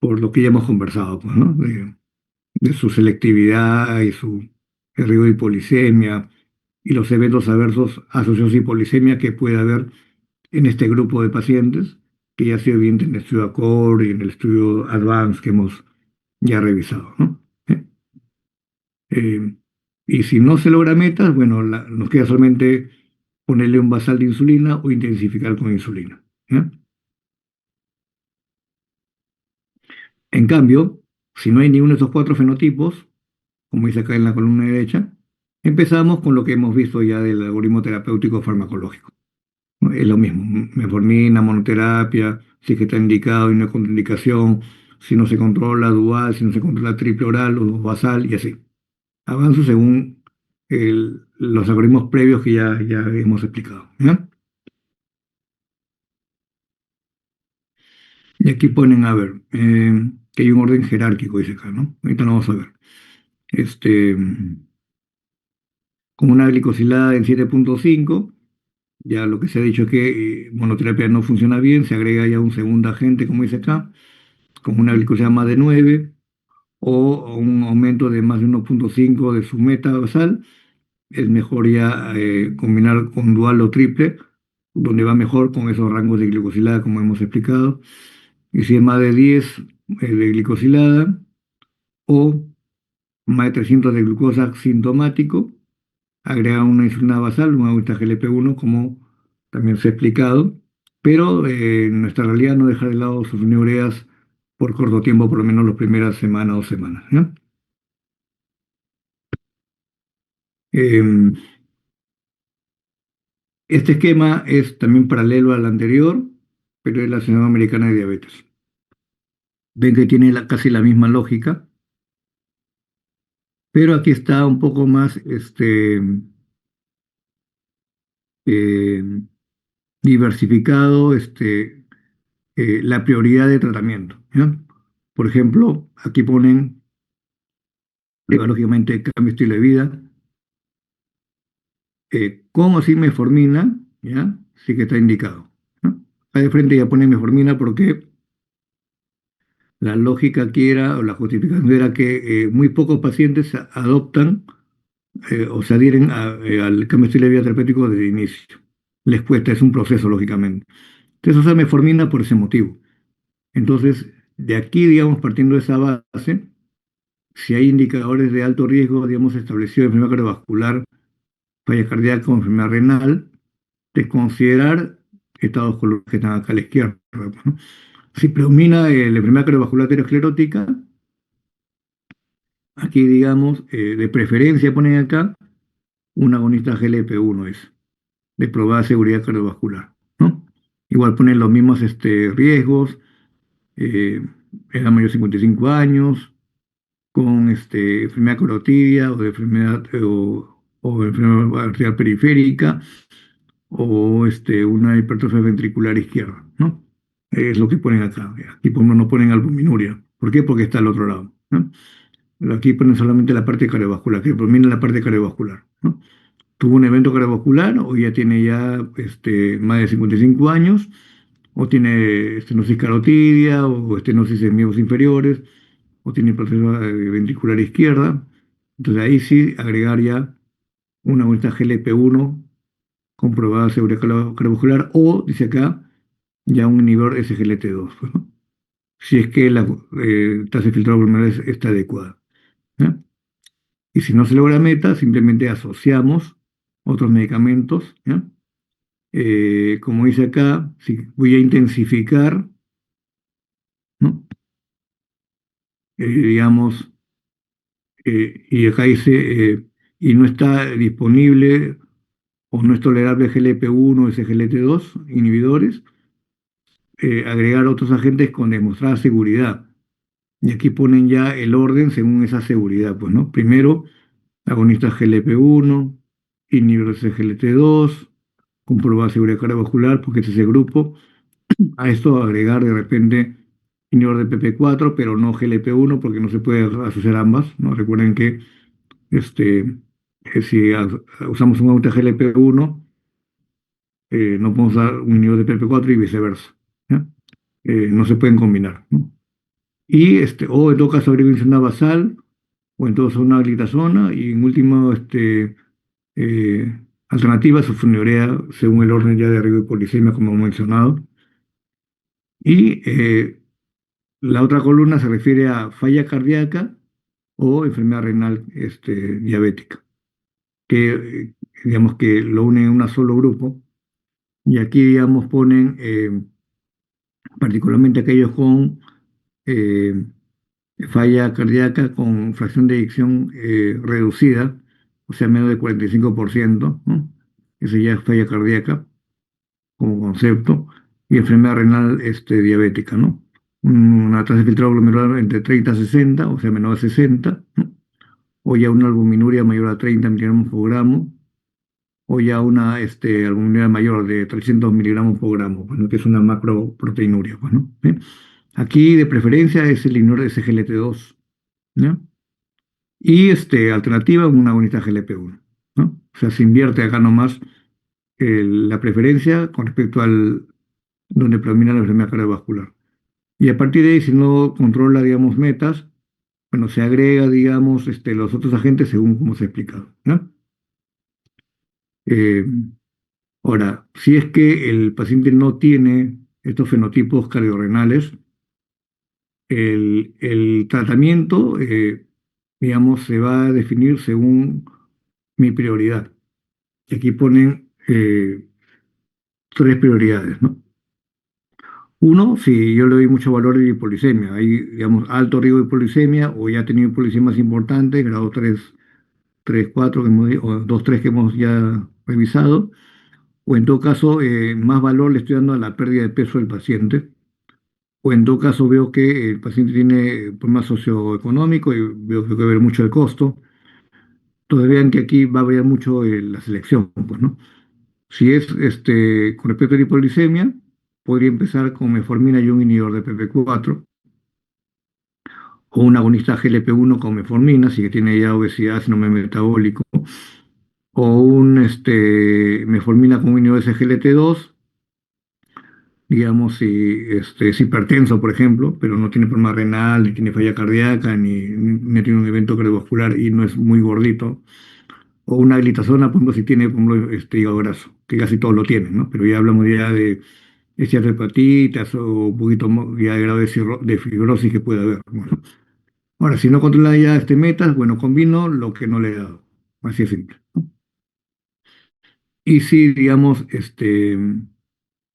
lo que ya hemos conversado, pues, ¿no? De su selectividad y su riesgo de hipolicemia y los eventos adversos asociados a hipolicemia que puede haber en este grupo de pacientes, que ya ha sido evidente en el estudio ACCORD y en el estudio ADVANCE que hemos ya revisado, ¿no? Eh, y si no se logra metas, bueno, nos queda solamente ponerle un basal de insulina o intensificar con insulina, ¿ya? En cambio, si no hay ninguno de estos cuatro fenotipos, como dice acá en la columna derecha, empezamos con lo que hemos visto ya del algoritmo terapéutico farmacológico, ¿no? Es lo mismo, metformina, monoterapia, si es que está indicado y no hay contraindicación, si no se controla dual, si no se controla triple oral o basal y así. Avanzo según los algoritmos previos que ya hemos explicado, ¿ya? Y aquí ponen, a ver, que hay un orden jerárquico, dice acá, ¿no? Ahorita lo vamos a ver. Este, con una glicosilada en 7,5, ya lo que se ha dicho es que monoterapia no funciona bien, se agrega ya un segundo agente, como dice acá, con una glicosilada más de 9 o un aumento de más de 1,5 de su meta basal, es mejor ya combinar con dual o triple, donde va mejor con esos rangos de glicosilada, como hemos explicado. Y si es más de 10 de glicosilada o más de 300 de glucosa sintomático, agregar una insulina basal, un agüita GLP-1, como también se ha explicado, pero en nuestra realidad no dejar de lado sus ureas por corto tiempo, por lo menos las primeras semanas o semanas, ¿no? Eh, este esquema es también paralelo al anterior, pero es la Asociación Americana de Diabetes. Ven que tiene casi la misma lógica, pero aquí está un poco más eh, diversificado la prioridad de tratamiento, ¿ya? Por ejemplo, aquí ponen, lógicamente, cambio de estilo de vida, con o sin metformina, ¿ya? Sí que está indicado, ¿no? Ahí de frente ya pone metformina porque la lógica aquí era, o la justificación era que muy pocos pacientes adoptan o se adhieren al cambio de estilo de vida terapéutico desde el inicio. Les cuesta, es un proceso, lógicamente. Entonces usa metformina por ese motivo. Entonces, de aquí, digamos, partiendo de esa base, si hay indicadores de alto riesgo, digamos, establecido de enfermedad cardiovascular, falla cardíaca o enfermedad renal, desconsiderar estados con los que están acá a la izquierda, ¿no? Si predomina la enfermedad cardiovascular aterosclerótica, aquí digamos, de preferencia ponen acá, un agonista GLP-1 es, de probada seguridad cardiovascular, ¿no? Igual ponen los mismos riesgos, eh, edad mayor de 55 años, con enfermedad corotidia o enfermedad arterial periférica o una hipertrofia ventricular izquierda, ¿no? Es lo que ponen acá. Aquí por ejemplo, no ponen albuminuria. ¿Por qué? Porque está al otro lado, ¿no? Aquí ponen solamente la parte cardiovascular, que predomina la parte cardiovascular, ¿no? Tuvo un evento cardiovascular o ya tiene más de 55 años o tiene estenosis carotidia o estenosis en miembros inferiores o tiene hipertrofia ventricular izquierda. Entonces ahí sí agregar ya una vuelta GLP-1 comprobada seguridad cardiovascular o, dice acá, ya un inhibidor SGLT2, pues, ¿no? Si es que la tasa de filtrado glomerular está adecuada, ¿ya? Y si no se logra meta, simplemente asociamos otros medicamentos, ¿ya? Como dice acá, si voy a intensificar, ¿no? Digamos, y acá dice, y no está disponible o no es tolerable GLP-1 o SGLT2, inhibidores, agregar otros agentes con demostrada seguridad. Y aquí ponen ya el orden según esa seguridad, pues, ¿no? Primero, agonistas GLP-1, inhibidores de GLT2, comprobada seguridad cardiovascular, porque este es el grupo. A esto agregar de repente inhibidor de PP4, pero no GLP-1, porque no se puede asociar ambas, ¿no? Recuerden que si usamos un agonista GLP-1, no podemos usar un inhibidor de PP4 y viceversa, ¿ya? No se pueden combinar, ¿no? Y o en todo caso abrir una basal o en todo caso una glitazona y en último alternativa sulfonilurea según el orden ya de riesgo de polisemia como hemos mencionado. Y la otra columna se refiere a falla cardíaca o enfermedad renal diabética, que digamos que lo unen en un solo grupo. Y aquí digamos ponen particularmente aquellos con eh, falla cardíaca con fracción de eyección reducida, o sea, menos de 45%, ¿no? Eso ya es falla cardíaca como concepto, y enfermedad renal diabética, ¿no? Una tasa de filtrado glomerular entre 30 a 60, o sea, menor de 60, ¿no? O ya una albuminuria mayor a 30 miligramos por gramo, o ya una albuminuria mayor de 300 miligramos por gramo, bueno, que es una macroproteinuria, pues, ¿no? ¿Eh? Aquí de preferencia es el inhibidor SGLT2, ¿no? Y alternativa, un agonista GLP-1, ¿no? O sea, se invierte acá nomás la preferencia con respecto al donde predomina la enfermedad cardiovascular. Y a partir de ahí, si no controla, digamos, metas, bueno, se agrega, digamos, los otros agentes según como se ha explicado, ¿no? Eh, Ahora, si es que el paciente no tiene estos fenotipos cardiorrenales, el tratamiento, digamos, se va a definir según mi prioridad. Y aquí ponen tres prioridades, ¿no? Uno, si yo le doy mucho valor a la hipolisemia, hay, digamos, alto riesgo de hipolisemia o ya ha tenido hipolisemias importantes, grado 3 4 o 2 3 que hemos ya revisado, o en todo caso, más valor le estoy dando a la pérdida de peso del paciente, o en todo caso veo que el paciente tiene problemas socioeconómicos y veo que hay que ver mucho el costo. Entonces vean que aquí va a variar mucho la selección, pues, ¿no? Si es con respecto a la hipoglicemia, podría empezar con metformina y un inhibidor de PP4 o un agonista GLP-1 con metformina, si que tiene ya obesidad, síndrome metabólico, o un metformina con un inhibidor de SGLT2, digamos, si es hipertenso, por ejemplo, pero no tiene problema renal, ni tiene falla cardíaca, ni tiene un evento cardiovascular y no es muy gordito. O una glitazona, por ejemplo, si tiene, por ejemplo, hígado graso, que casi todos lo tienen, ¿no? Pero ya hablamos ya de hepatitis o un poquito ya de grado de fibrosis que puede haber. Bueno, ahora, si no controla ya metas, bueno, combino lo que no le he dado. Así de simple. Y si, digamos,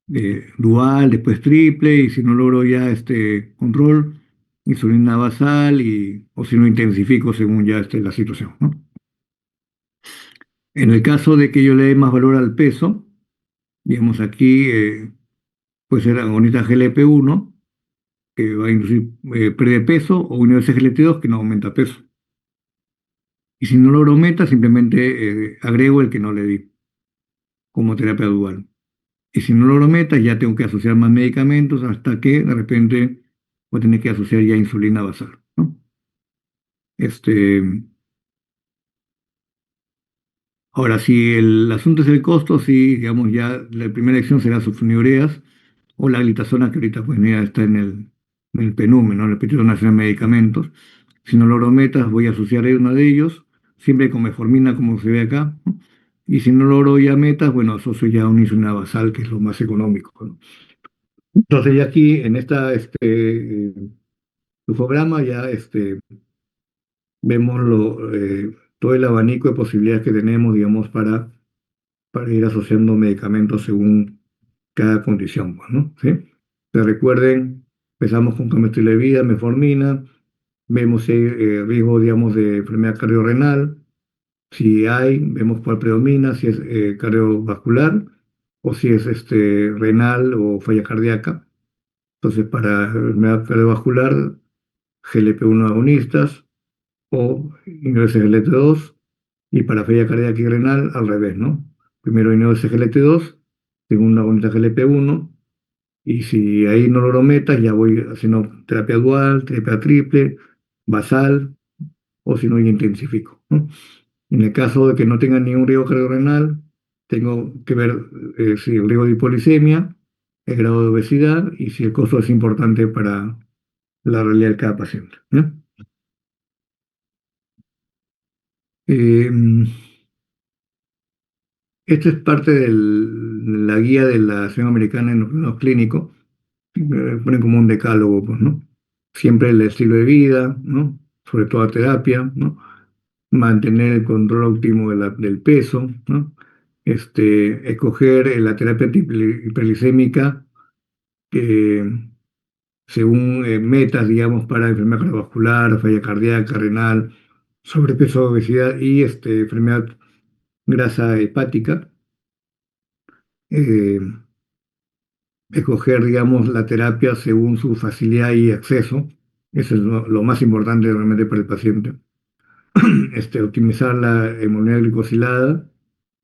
dual, después triple, y si no logro ya control, insulina basal, o si no intensifico según ya la situación, ¿no? En el caso de que yo le dé más valor al peso, digamos aquí, puede ser agonista GLP-1, que va a inducir pérdida de peso, o un SGLT2 que no aumenta peso. Y si no logro meta, simplemente agrego el que no le di como terapia dual. Y si no logro metas, ya tengo que asociar más medicamentos hasta que de repente voy a tener que asociar ya insulina basal, ¿no? Este, ahora, si el asunto es el costo, sí, digamos, ya la primera elección será sulfonilureas o la glitazona, que ahorita pues ya está en el PNUME, ¿no? En el Instituto Nacional de Medicamentos. Si no logro metas, voy a asociar a uno de ellos, siempre con metformina, como se ve acá, ¿no? Y si no logro ya metas, bueno, asocio ya una insulina basal, que es lo más económico, ¿no? Entonces, ya aquí en esta flujograma ya vemos todo el abanico de posibilidades que tenemos, digamos, para ir asociando medicamentos según cada condición, pues, ¿no? ¿Sí? Que recuerden, empezamos con cambio de estilo de vida, metformina, vemos si hay riesgo, digamos, de enfermedad cardiorrenal, si hay, vemos cuál predomina, si es cardiovascular o si es renal o falla cardíaca. Entonces, para enfermedad cardiovascular, GLP-1 agonistas o inhibidores SGLT2, y para falla cardíaca y renal al revés, ¿no? Primero inhibidores SGLT2, segundo agonista GLP-1, y si ahí no logro metas, ya voy haciendo terapia dual, terapia triple, basal, o si no, ya intensifico, ¿no? En el caso de que no tenga ningún riesgo cardiorrenal, tengo que ver si el riesgo de hipolisemia, el grado de obesidad y si el costo es importante para la realidad de cada paciente, ¿ya? Eh, Esto es parte de la guía de la Asociación Americana en los Clínicos. Ponen como un decálogo, pues, ¿no? Siempre el estilo de vida, ¿no? Sobre todo la terapia, ¿no? Mantener el control óptimo del peso, ¿no? Escoger la terapia hiperglicémica eh, según metas, digamos, para enfermedad cardiovascular, falla cardíaca, renal, sobrepeso, obesidad y enfermedad grasa hepática. Eh, Escoger, digamos, la terapia según su facilidad y acceso. Eso es lo más importante realmente para el paciente. Optimizar la hemoglobina glicosilada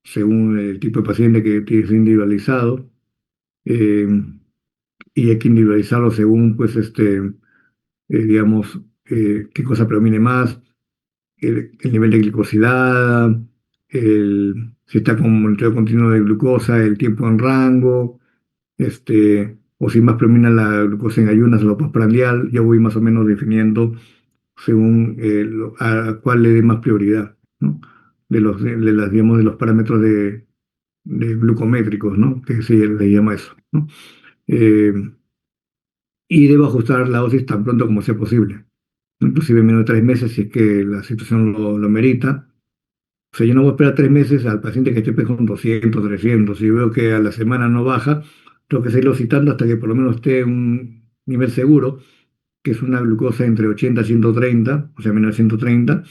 según el tipo de paciente que tiene que ser individualizado, eh, y hay que individualizarlo según, pues, digamos, qué cosa predomine más, el nivel de glicosilada, si está con monitoreo continuo de glucosa, el tiempo en rango, o si más predomina la glucosa en ayunas o la postprandial. Yo voy más o menos definiendo según a cuál le dé más prioridad, ¿no? Digamos, de los parámetros de glucométricos, ¿no? Que se le llama eso, ¿no? Eh, y debo ajustar la dosis tan pronto como sea posible, ¿no? Inclusive en menos de 3 meses si es que la situación lo merita. O sea, yo no voy a esperar 3 meses al paciente que esté pues, con 200, 300. Si veo que a la semana no baja, tengo que seguirlo citando hasta que por lo menos esté en un nivel seguro, que es una glucosa entre 80 y 130, o sea, menos de 130,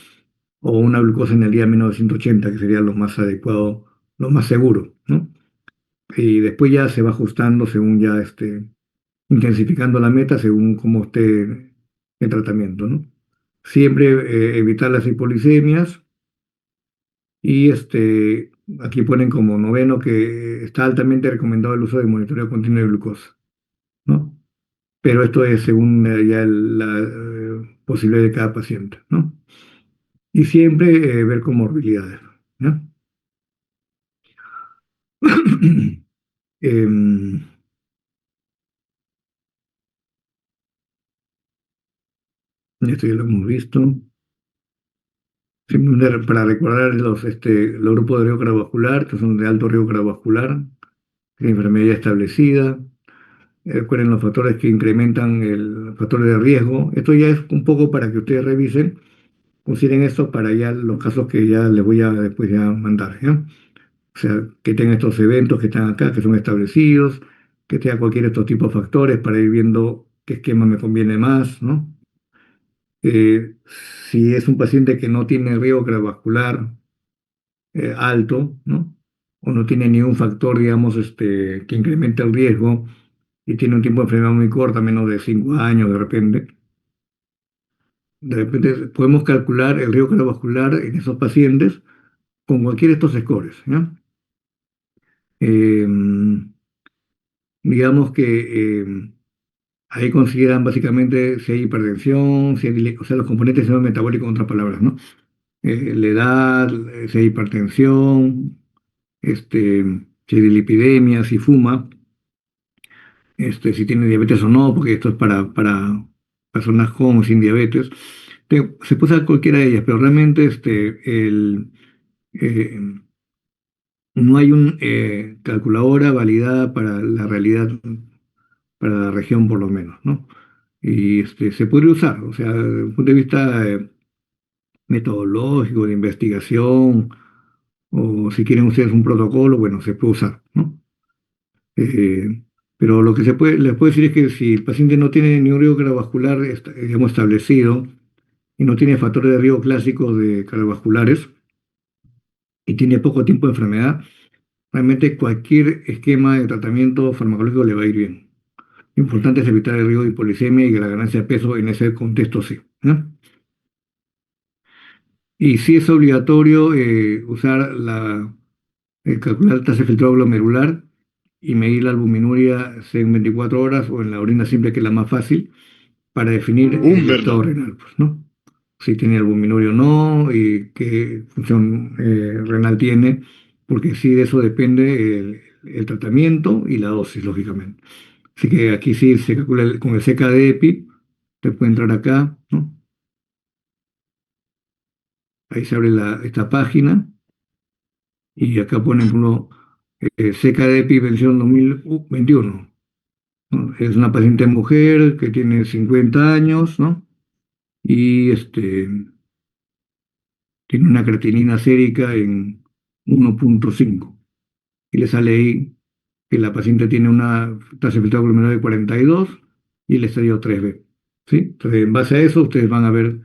o una glucosa en el día menos de 180, que sería lo más adecuado, lo más seguro, ¿no? Y después ya se va ajustando según ya intensificando la meta según cómo esté el tratamiento, ¿no? Siempre evitar las hipolicemias y aquí ponen como noveno que está altamente recomendado el uso de monitoreo continuo de glucosa, ¿no? Pero esto es según ya la posibilidad de cada paciente, ¿no? Y siempre ver comorbilidades, ¿no? Em, Esto ya lo hemos visto. Simplemente para recordar los grupos de riesgo cardiovascular, que son de alto riesgo cardiovascular, que es enfermedad ya establecida. Recuerden los factores que incrementan el factor de riesgo. Esto ya es un poco para que ustedes revisen, consideren esto para ya los casos que ya les voy a después ya mandar, ¿ya? O sea, que tengan estos eventos que están acá, que son establecidos, que tenga cualquiera de estos tipos de factores para ir viendo qué esquema me conviene más, ¿no? Eh, si es un paciente que no tiene riesgo cardiovascular alto, ¿no? O no tiene ningún factor, digamos, que incremente el riesgo y tiene un tiempo de enfermedad muy corta, menos de 5 años de repente podemos calcular el riesgo cardiovascular en esos pacientes con cualquiera de estos scores, ¿ya? Eh, digamos que ahí consideran básicamente si hay hipertensión, si hay o sea, los componentes del sistema metabólico, en otras palabras, ¿no? La edad, si hay hipertensión, si hay lipidemia, si fuma, si tiene diabetes o no, porque esto es para personas con o sin diabetes. Se puede usar cualquiera de ellas, pero realmente eh, no hay una calculadora validada para la realidad, para la región por lo menos, ¿no? Y se puede usar, o sea, desde un punto de vista metodológico, de investigación, o si quieren ustedes un protocolo, bueno, se puede usar, ¿no? Eh, pero lo que les puedo decir es que si el paciente no tiene ni un riesgo cardiovascular, digamos, establecido y no tiene factores de riesgo clásicos de cardiovasculares y tiene poco tiempo de enfermedad, realmente cualquier esquema de tratamiento farmacológico le va a ir bien. Lo importante es evitar el riesgo de hipolisemia y la ganancia de peso en ese contexto, sí, ¿no? Y sí es obligatorio usar calcular la tasa de filtrado glomerular y medir la albuminuria en 24 horas o en la orina simple, que es la más fácil, para definir el estado renal, pues, ¿no? Si tiene albuminuria o no y qué función renal tiene, porque sí de eso depende el tratamiento y la dosis, lógicamente. Así que aquí sí se calcula con el CKD-EPI, usted puede entrar acá, ¿no? Ahí se abre esta página y acá ponen, por ejemplo, CKD-EPI versión 2021, ¿no? Es una paciente mujer que tiene 50 años, ¿no? Y tiene una creatinina sérica en 1,5 y le sale ahí que la paciente tiene una tasa de filtrado glomerular de 42 y el estadio 3B. ¿Sí? Entonces, en base a eso, ustedes van a ver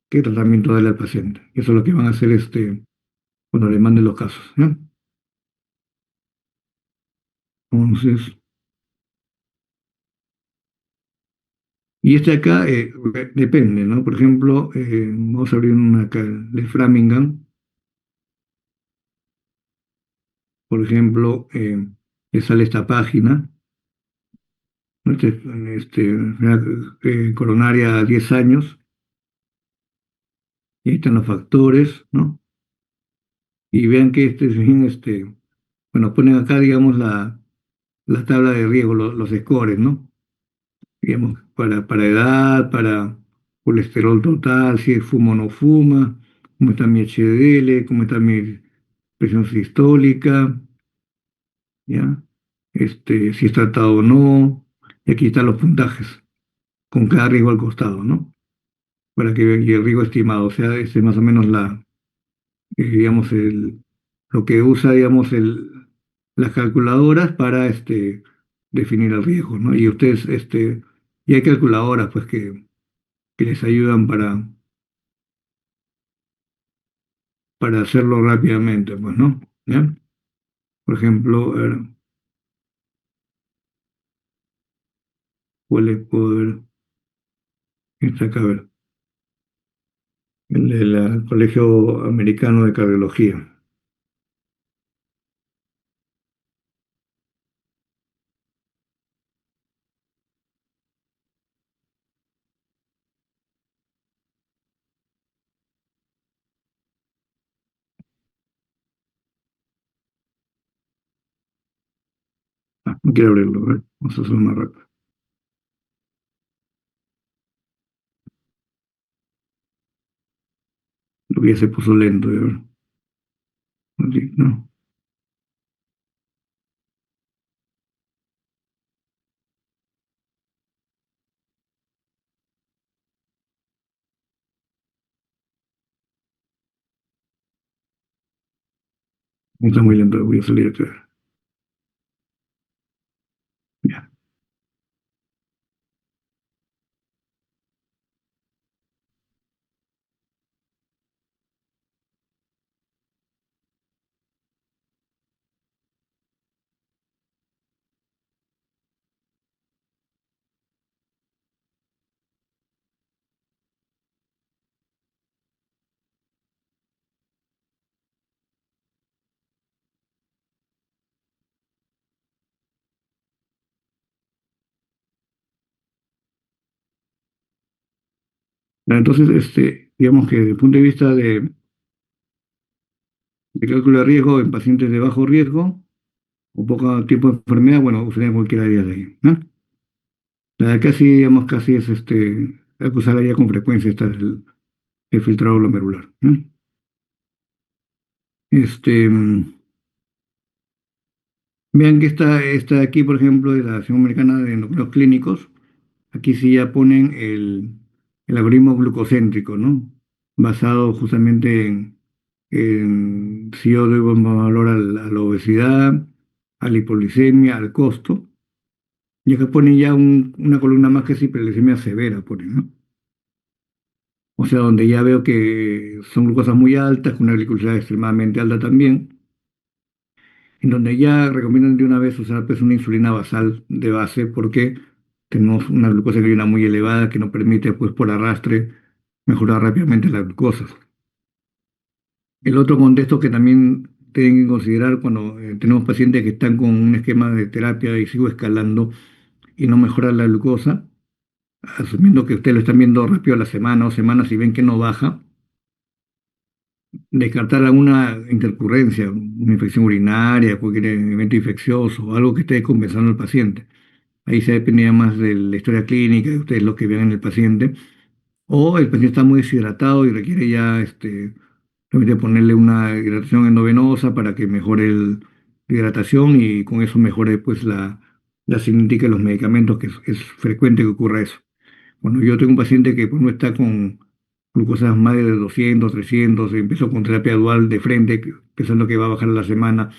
qué tratamiento darle al paciente. Eso es lo que van a hacer cuando le manden los casos. ¿Ya? Entonces, y acá depende, ¿no? Por ejemplo, vamos a abrir una acá de Framingham. Por ejemplo, le sale esta página, ¿no? Coronaria a 10 años, y ahí están los factores, ¿no? Y vean que es bien, bueno, ponen acá, digamos, la tabla de riesgo, los scores, ¿no? Digamos, para edad, para colesterol total, si fuma o no fuma, cómo está mi HDL, cómo está mi presión sistólica, ¿ya? Si es tratado o no, y aquí están los puntajes, con cada riesgo al costado, ¿no? Para que vean, y el riesgo estimado, o sea, ese es más o menos digamos, lo que usa, digamos, las calculadoras para definir el riesgo, ¿no? Y ustedes, y hay calculadoras, pues, que les ayudan para hacerlo rápidamente, pues, ¿no? ¿Ya? Por ejemplo, a ver, ¿cuál es poder? Está acá, a ver, el del Colegio Americano de Cardiología. Ah, no quiero abrirlo, a ver, vamos a hacerlo más rápido. Lo que ya se puso lento, a ver. Así, no, está muy lento, voy a salir acá. Ya. Entonces, digamos que desde el punto de vista de cálculo de riesgo en pacientes de bajo riesgo o poco tiempo de enfermedad, bueno, usaría cualquiera de ellas de ahí, ¿no? La de casi, digamos, casi es hay que usarla ya con frecuencia, esta es el filtrado glomerular, ¿no? Este, mm, Vean que esta de aquí, por ejemplo, de la Asociación Americana de Endocrinos Clínicos, aquí sí ya ponen el algoritmo glucocéntrico, ¿no? Basado justamente en si yo doy un valor a la obesidad, a la hipoglicemia, al costo. Y acá ponen ya una columna más que es hiperglicemia severa, ponen, ¿no? O sea, donde ya veo que son glucosas muy altas, con una glicosidad extremadamente alta también, en donde ya recomiendan de una vez usar pues una insulina basal de base porque tenemos una glucosa sanguínea muy elevada que no permite pues por arrastre mejorar rápidamente la glucosa. El otro contexto que también tienen que considerar cuando tenemos pacientes que están con un esquema de terapia y sigo escalando y no mejora la glucosa, asumiendo que ustedes lo están viendo rápido a la semana o semanas y ven que no baja, descartar alguna intercurrencia, una infección urinaria, cualquier evento infeccioso o algo que esté compensando al paciente. Ahí se dependía más de la historia clínica, de ustedes lo que vean en el paciente. O el paciente está muy deshidratado y requiere ya realmente ponerle una hidratación endovenosa para que mejore la hidratación y con eso mejore pues la signífica de los medicamentos, que es frecuente que ocurra eso. Bueno, yo tengo un paciente que pues, no está con glucosas más de 200, 300, empezó con terapia dual de frente, pensando que va a bajar a la semana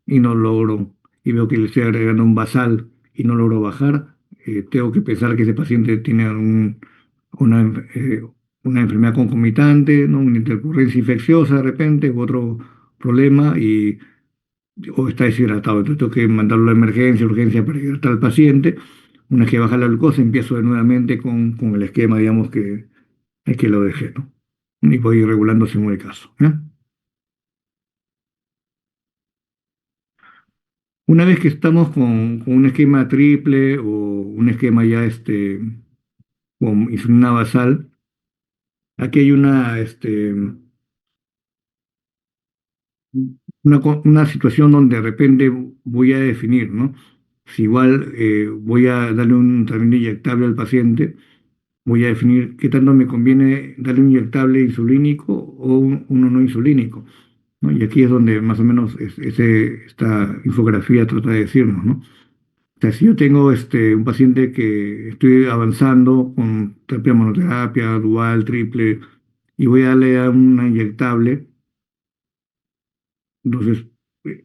y no logro, y veo que le estoy agregando un basal y no logro bajar, tengo que pensar que ese paciente tiene una, una enfermedad concomitante, ¿no? Una intercurrencia infecciosa de repente, u otro problema, o está deshidratado. Entonces tengo que mandarlo a emergencia, urgencia para hidratar al paciente. Una vez que baja la glucosa, empiezo de nuevamente con el esquema, digamos, que lo dejé, ¿no? Y voy regulando según el caso, ¿ya? Una vez que estamos con un esquema triple o un esquema ya con insulina basal, aquí hay una situación donde de repente voy a definir, ¿no? Si igual voy a darle un tratamiento inyectable al paciente, voy a definir qué tanto me conviene darle un inyectable insulínico o uno no insulínico, ¿no? Y aquí es donde más o menos esta infografía trata de decirnos, ¿no? O sea, si yo tengo un paciente que estoy avanzando con terapia monoterapia, dual, triple, y voy a darle a una inyectable, entonces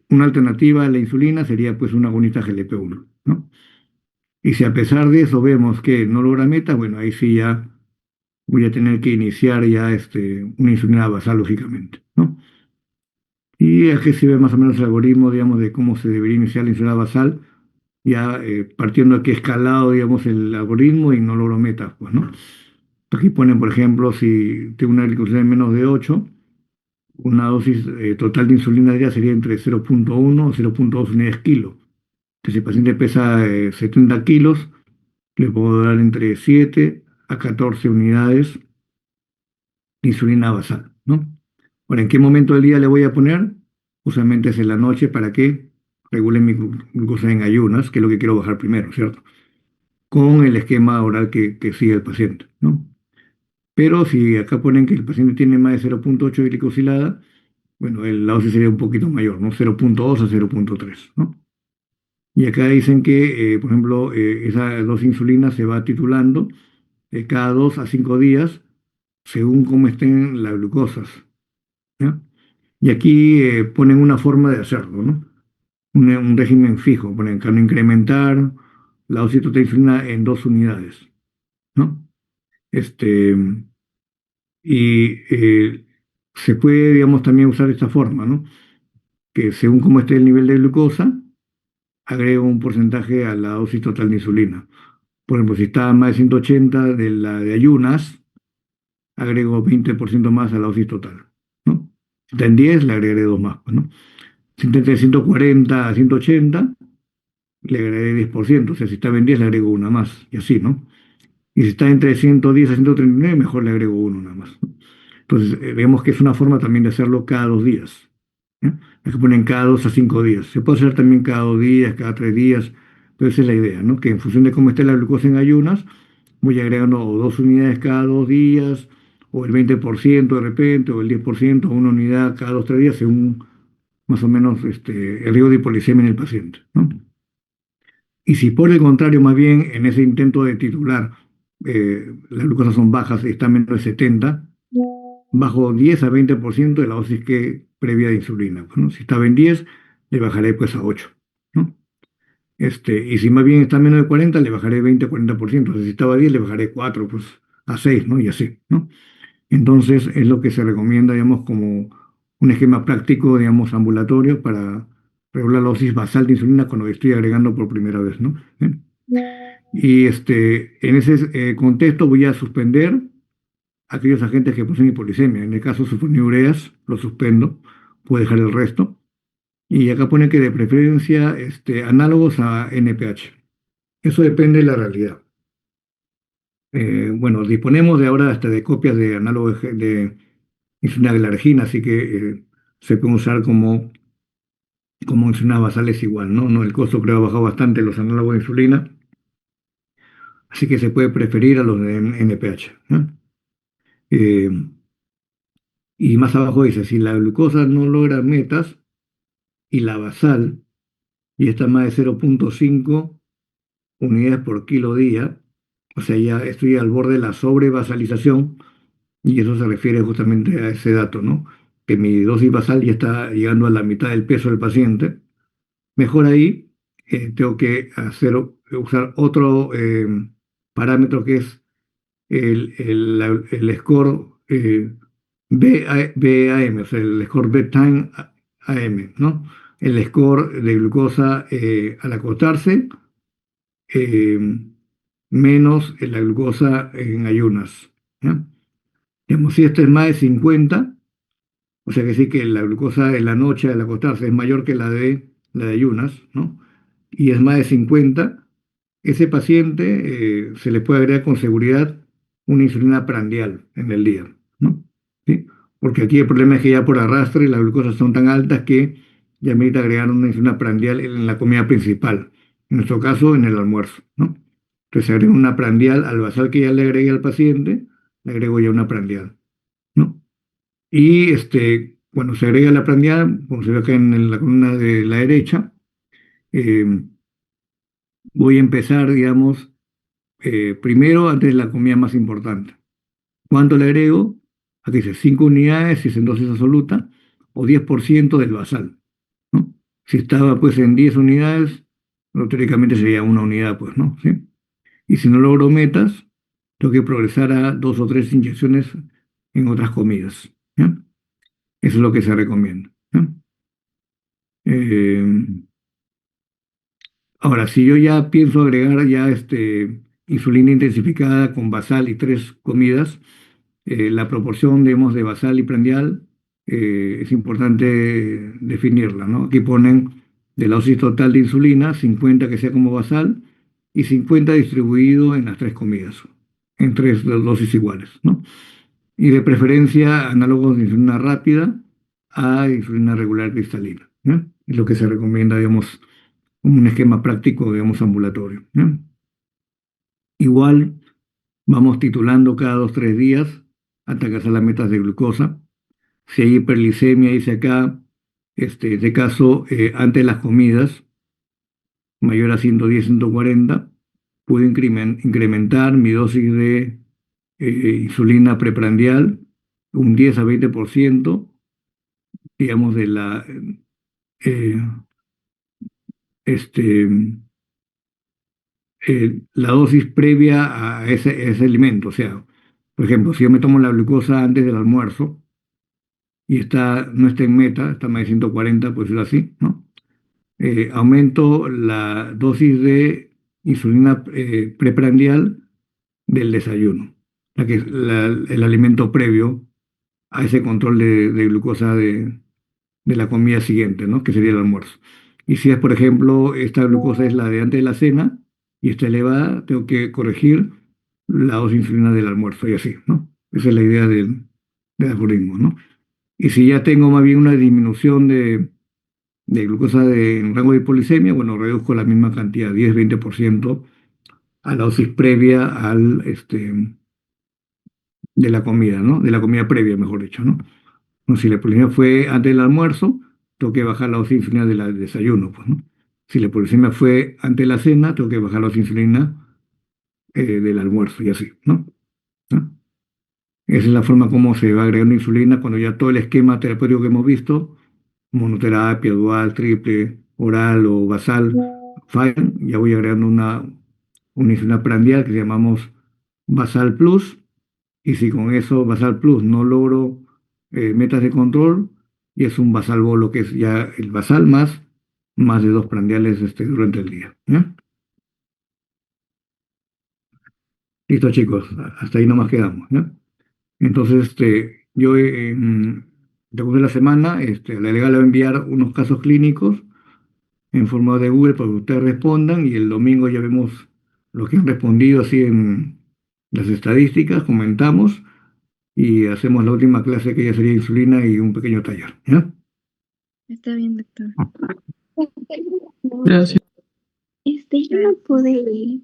una alternativa a la insulina sería pues un agonista GLP-1, ¿no? Y si a pesar de eso vemos que no logra meta, bueno, ahí sí ya voy a tener que iniciar ya una insulina basal, lógicamente, ¿no? Y aquí se ve más o menos el algoritmo, digamos, de cómo se debería iniciar la insulina basal, ya partiendo aquí escalado, digamos, el algoritmo y no logro metas, pues, ¿no? Aquí ponen, por ejemplo, si tengo una glicemia de menos de 8, una dosis total de insulina diaria sería entre 0,1 o 0,2 unidades kilo. Si el paciente pesa 70 kilos, le puedo dar entre 7 a 14 unidades de insulina basal, ¿no? Ahora, ¿en qué momento del día le voy a poner? Usualmente es en la noche para que regule mi glucosa en ayunas, que es lo que quiero bajar primero, ¿cierto? Con el esquema oral que sigue el paciente, ¿no? Pero si acá ponen que el paciente tiene más de 0,8 de glicosilada, bueno, la dosis sería un poquito mayor, ¿no? 0,2 a 0,3, ¿no? Y acá dicen que, por ejemplo, esa dosis de insulina se va titulando cada 2 a 5 días según cómo estén las glucosas, ¿ya? Y aquí ponen una forma de hacerlo, ¿no? Un régimen fijo, ponen que no incrementar la dosis total de insulina en 2 unidades, ¿no? Este, y se puede, digamos, también usar esta forma, ¿no? Que según cómo esté el nivel de glucosa, agrego un porcentaje a la dosis total de insulina. Por ejemplo, si está más de 180 de la de ayunas, agrego 20% más a la dosis total, ¿no? Si está en 10, le agregaré dos más, pues, ¿no? Si está entre 140 a 180, le agregaré 10%. O sea, si está en 10, le agrego una más, y así, ¿no? Y si está entre 110 a 139, mejor le agrego uno nada más, ¿no? Entonces, vemos que es una forma también de hacerlo cada 2 días. ¿Ya? Es que ponen cada 2 a 5 días. Se puede hacer también cada 2 días, cada 3 días, pero esa es la idea, ¿no? Que en función de cómo esté la glucosa en ayunas, voy agregando o 2 unidades cada 2 días, o el 20% de repente, o el 10%, o una unidad cada 2 o 3 días, según más o menos el riesgo de hipoglicemia en el paciente, ¿no? Y si por el contrario, más bien en ese intento de titular, las glucosas son bajas y están menos de 70, bajo 10 a 20% de la dosis que previa de insulina, pues, ¿no? Si estaba en 10, le bajaré pues a 8, ¿no? Y si más bien está menos de 40, le bajaré 20 a 40%. O sea, si estaba a 10, le bajaré 4 pues a 6, ¿no? Y así, ¿no? Entonces es lo que se recomienda, digamos, como un esquema práctico, digamos, ambulatorio para regular la dosis basal de insulina cuando estoy agregando por primera vez, ¿no? ¿Bien? Y en ese contexto voy a suspender aquellos agentes que producen hipoglicemia. En el caso de sulfonilureas, lo suspendo, puedo dejar el resto. Y acá pone que de preferencia análogos a NPH. Eso depende de la realidad. Bueno, disponemos de ahora hasta de copias de análogos de insulina glargina, así que se pueden usar como insulinas basales igual, ¿no? No, el costo creo ha bajado bastante los análogos de insulina, así que se puede preferir a los de NPH, ¿no? Eh, y más abajo dice, si la glucosa no logra metas y la basal y está más de 0,5 unidades por kilo día, o sea, ya estoy al borde de la sobrevasalización, y eso se refiere justamente a ese dato, ¿no? Que mi dosis basal ya está llegando a la mitad del peso del paciente. Mejor ahí tengo que usar otro parámetro que es el score BAM, o sea, el score bedtime AM, ¿no? El score de glucosa al acostarse eh, menos la glucosa en ayunas, ¿ya? Digamos, si esto es más de 50, o sea que sí que la glucosa en la noche al acostarse es mayor que la de ayunas, ¿no? Y es más de 50, ese paciente se le puede agregar con seguridad una insulina prandial en el día, ¿no? ¿Sí? Porque aquí el problema es que ya por arrastre las glucosas son tan altas que ya merita agregar una insulina prandial en la comida principal, en nuestro caso en el almuerzo, ¿no? Entonces se agrega una prandial al basal que ya le agregué al paciente, le agrego ya una prandial, ¿no? Y cuando se agrega la prandial, como se ve acá en la columna de la derecha, eh, voy a empezar, digamos, primero antes de la comida más importante. ¿Cuánto le agrego? Aquí dice 5 unidades si es en dosis absoluta o 10% del basal, ¿no? Si estaba pues en 10 unidades, bueno, teóricamente sería una unidad, pues, ¿no? ¿Sí? Y si no logro metas, tengo que progresar a 2 o 3 inyecciones en otras comidas, ¿ya? Eso es lo que se recomienda, ¿ya? Eh, Ahora, si yo ya pienso agregar ya insulina intensificada con basal y 3 comidas, la proporción, digamos, de basal y prandial es importante definirla, ¿no? Aquí ponen de la dosis total de insulina, 50 que sea como basal y 50 distribuido en las 3 comidas, en tres dosis iguales, ¿no? Y de preferencia análogos de insulina rápida a insulina regular cristalina, ¿no? Es lo que se recomienda, digamos, como un esquema práctico, digamos, ambulatorio, ¿no? Igual vamos titulando cada 2 o 3 días hasta alcanzar las metas de glucosa. Si hay hiperglicemia, dice acá, en este caso, antes de las comidas, mayor a 110, 140, puedo incrementar mi dosis de insulina preprandial un 10 a 20%, digamos, de eh, este, la dosis previa a ese alimento. O sea, por ejemplo, si yo me tomo la glucosa antes del almuerzo y no está en meta, está más de 140, por decirlo así, ¿no? Aumento la dosis de insulina preprandial del desayuno, la que es el alimento previo a ese control de glucosa de la comida siguiente, ¿no? Que sería el almuerzo. Y si es, por ejemplo, esta glucosa es la de antes de la cena y está elevada, tengo que corregir la dosis de insulina del almuerzo y así, ¿no? Esa es la idea del algoritmo, ¿no? Y si ya tengo más bien una disminución de glucosa en rango de hipoglicemia, bueno, reduzco la misma cantidad, 10-20% a la dosis previa de la comida, ¿no? De la comida previa, mejor dicho, ¿no? No, si la hipoglicemia fue antes del almuerzo, tengo que bajar la dosis de insulina del desayuno, pues, ¿no? Si la hipoglicemia fue antes de la cena, tengo que bajar la dosis de insulina del almuerzo y así, ¿no? ¿No? Esa es la forma como se va agregando insulina cuando ya todo el esquema terapéutico que hemos visto, monoterapia, dual, triple, oral o basal, fallan, ya voy agregando una insulina prandial que llamamos basal plus, y si con eso basal plus no logro metas de control, y es un basal bolo que es ya el basal más de dos prandiales durante el día. ¿Ya? Listo, chicos, hasta ahí nomás quedamos. ¿Ya? Entonces, yo después de la semana, la legal le va a enviar unos casos clínicos en formato de Google para que ustedes respondan y el domingo ya vemos lo que han respondido así en las estadísticas, comentamos y hacemos la última clase que ya sería insulina y un pequeño taller. ¿Ya? Está bien, doctor. Gracias. Yo no pude ir.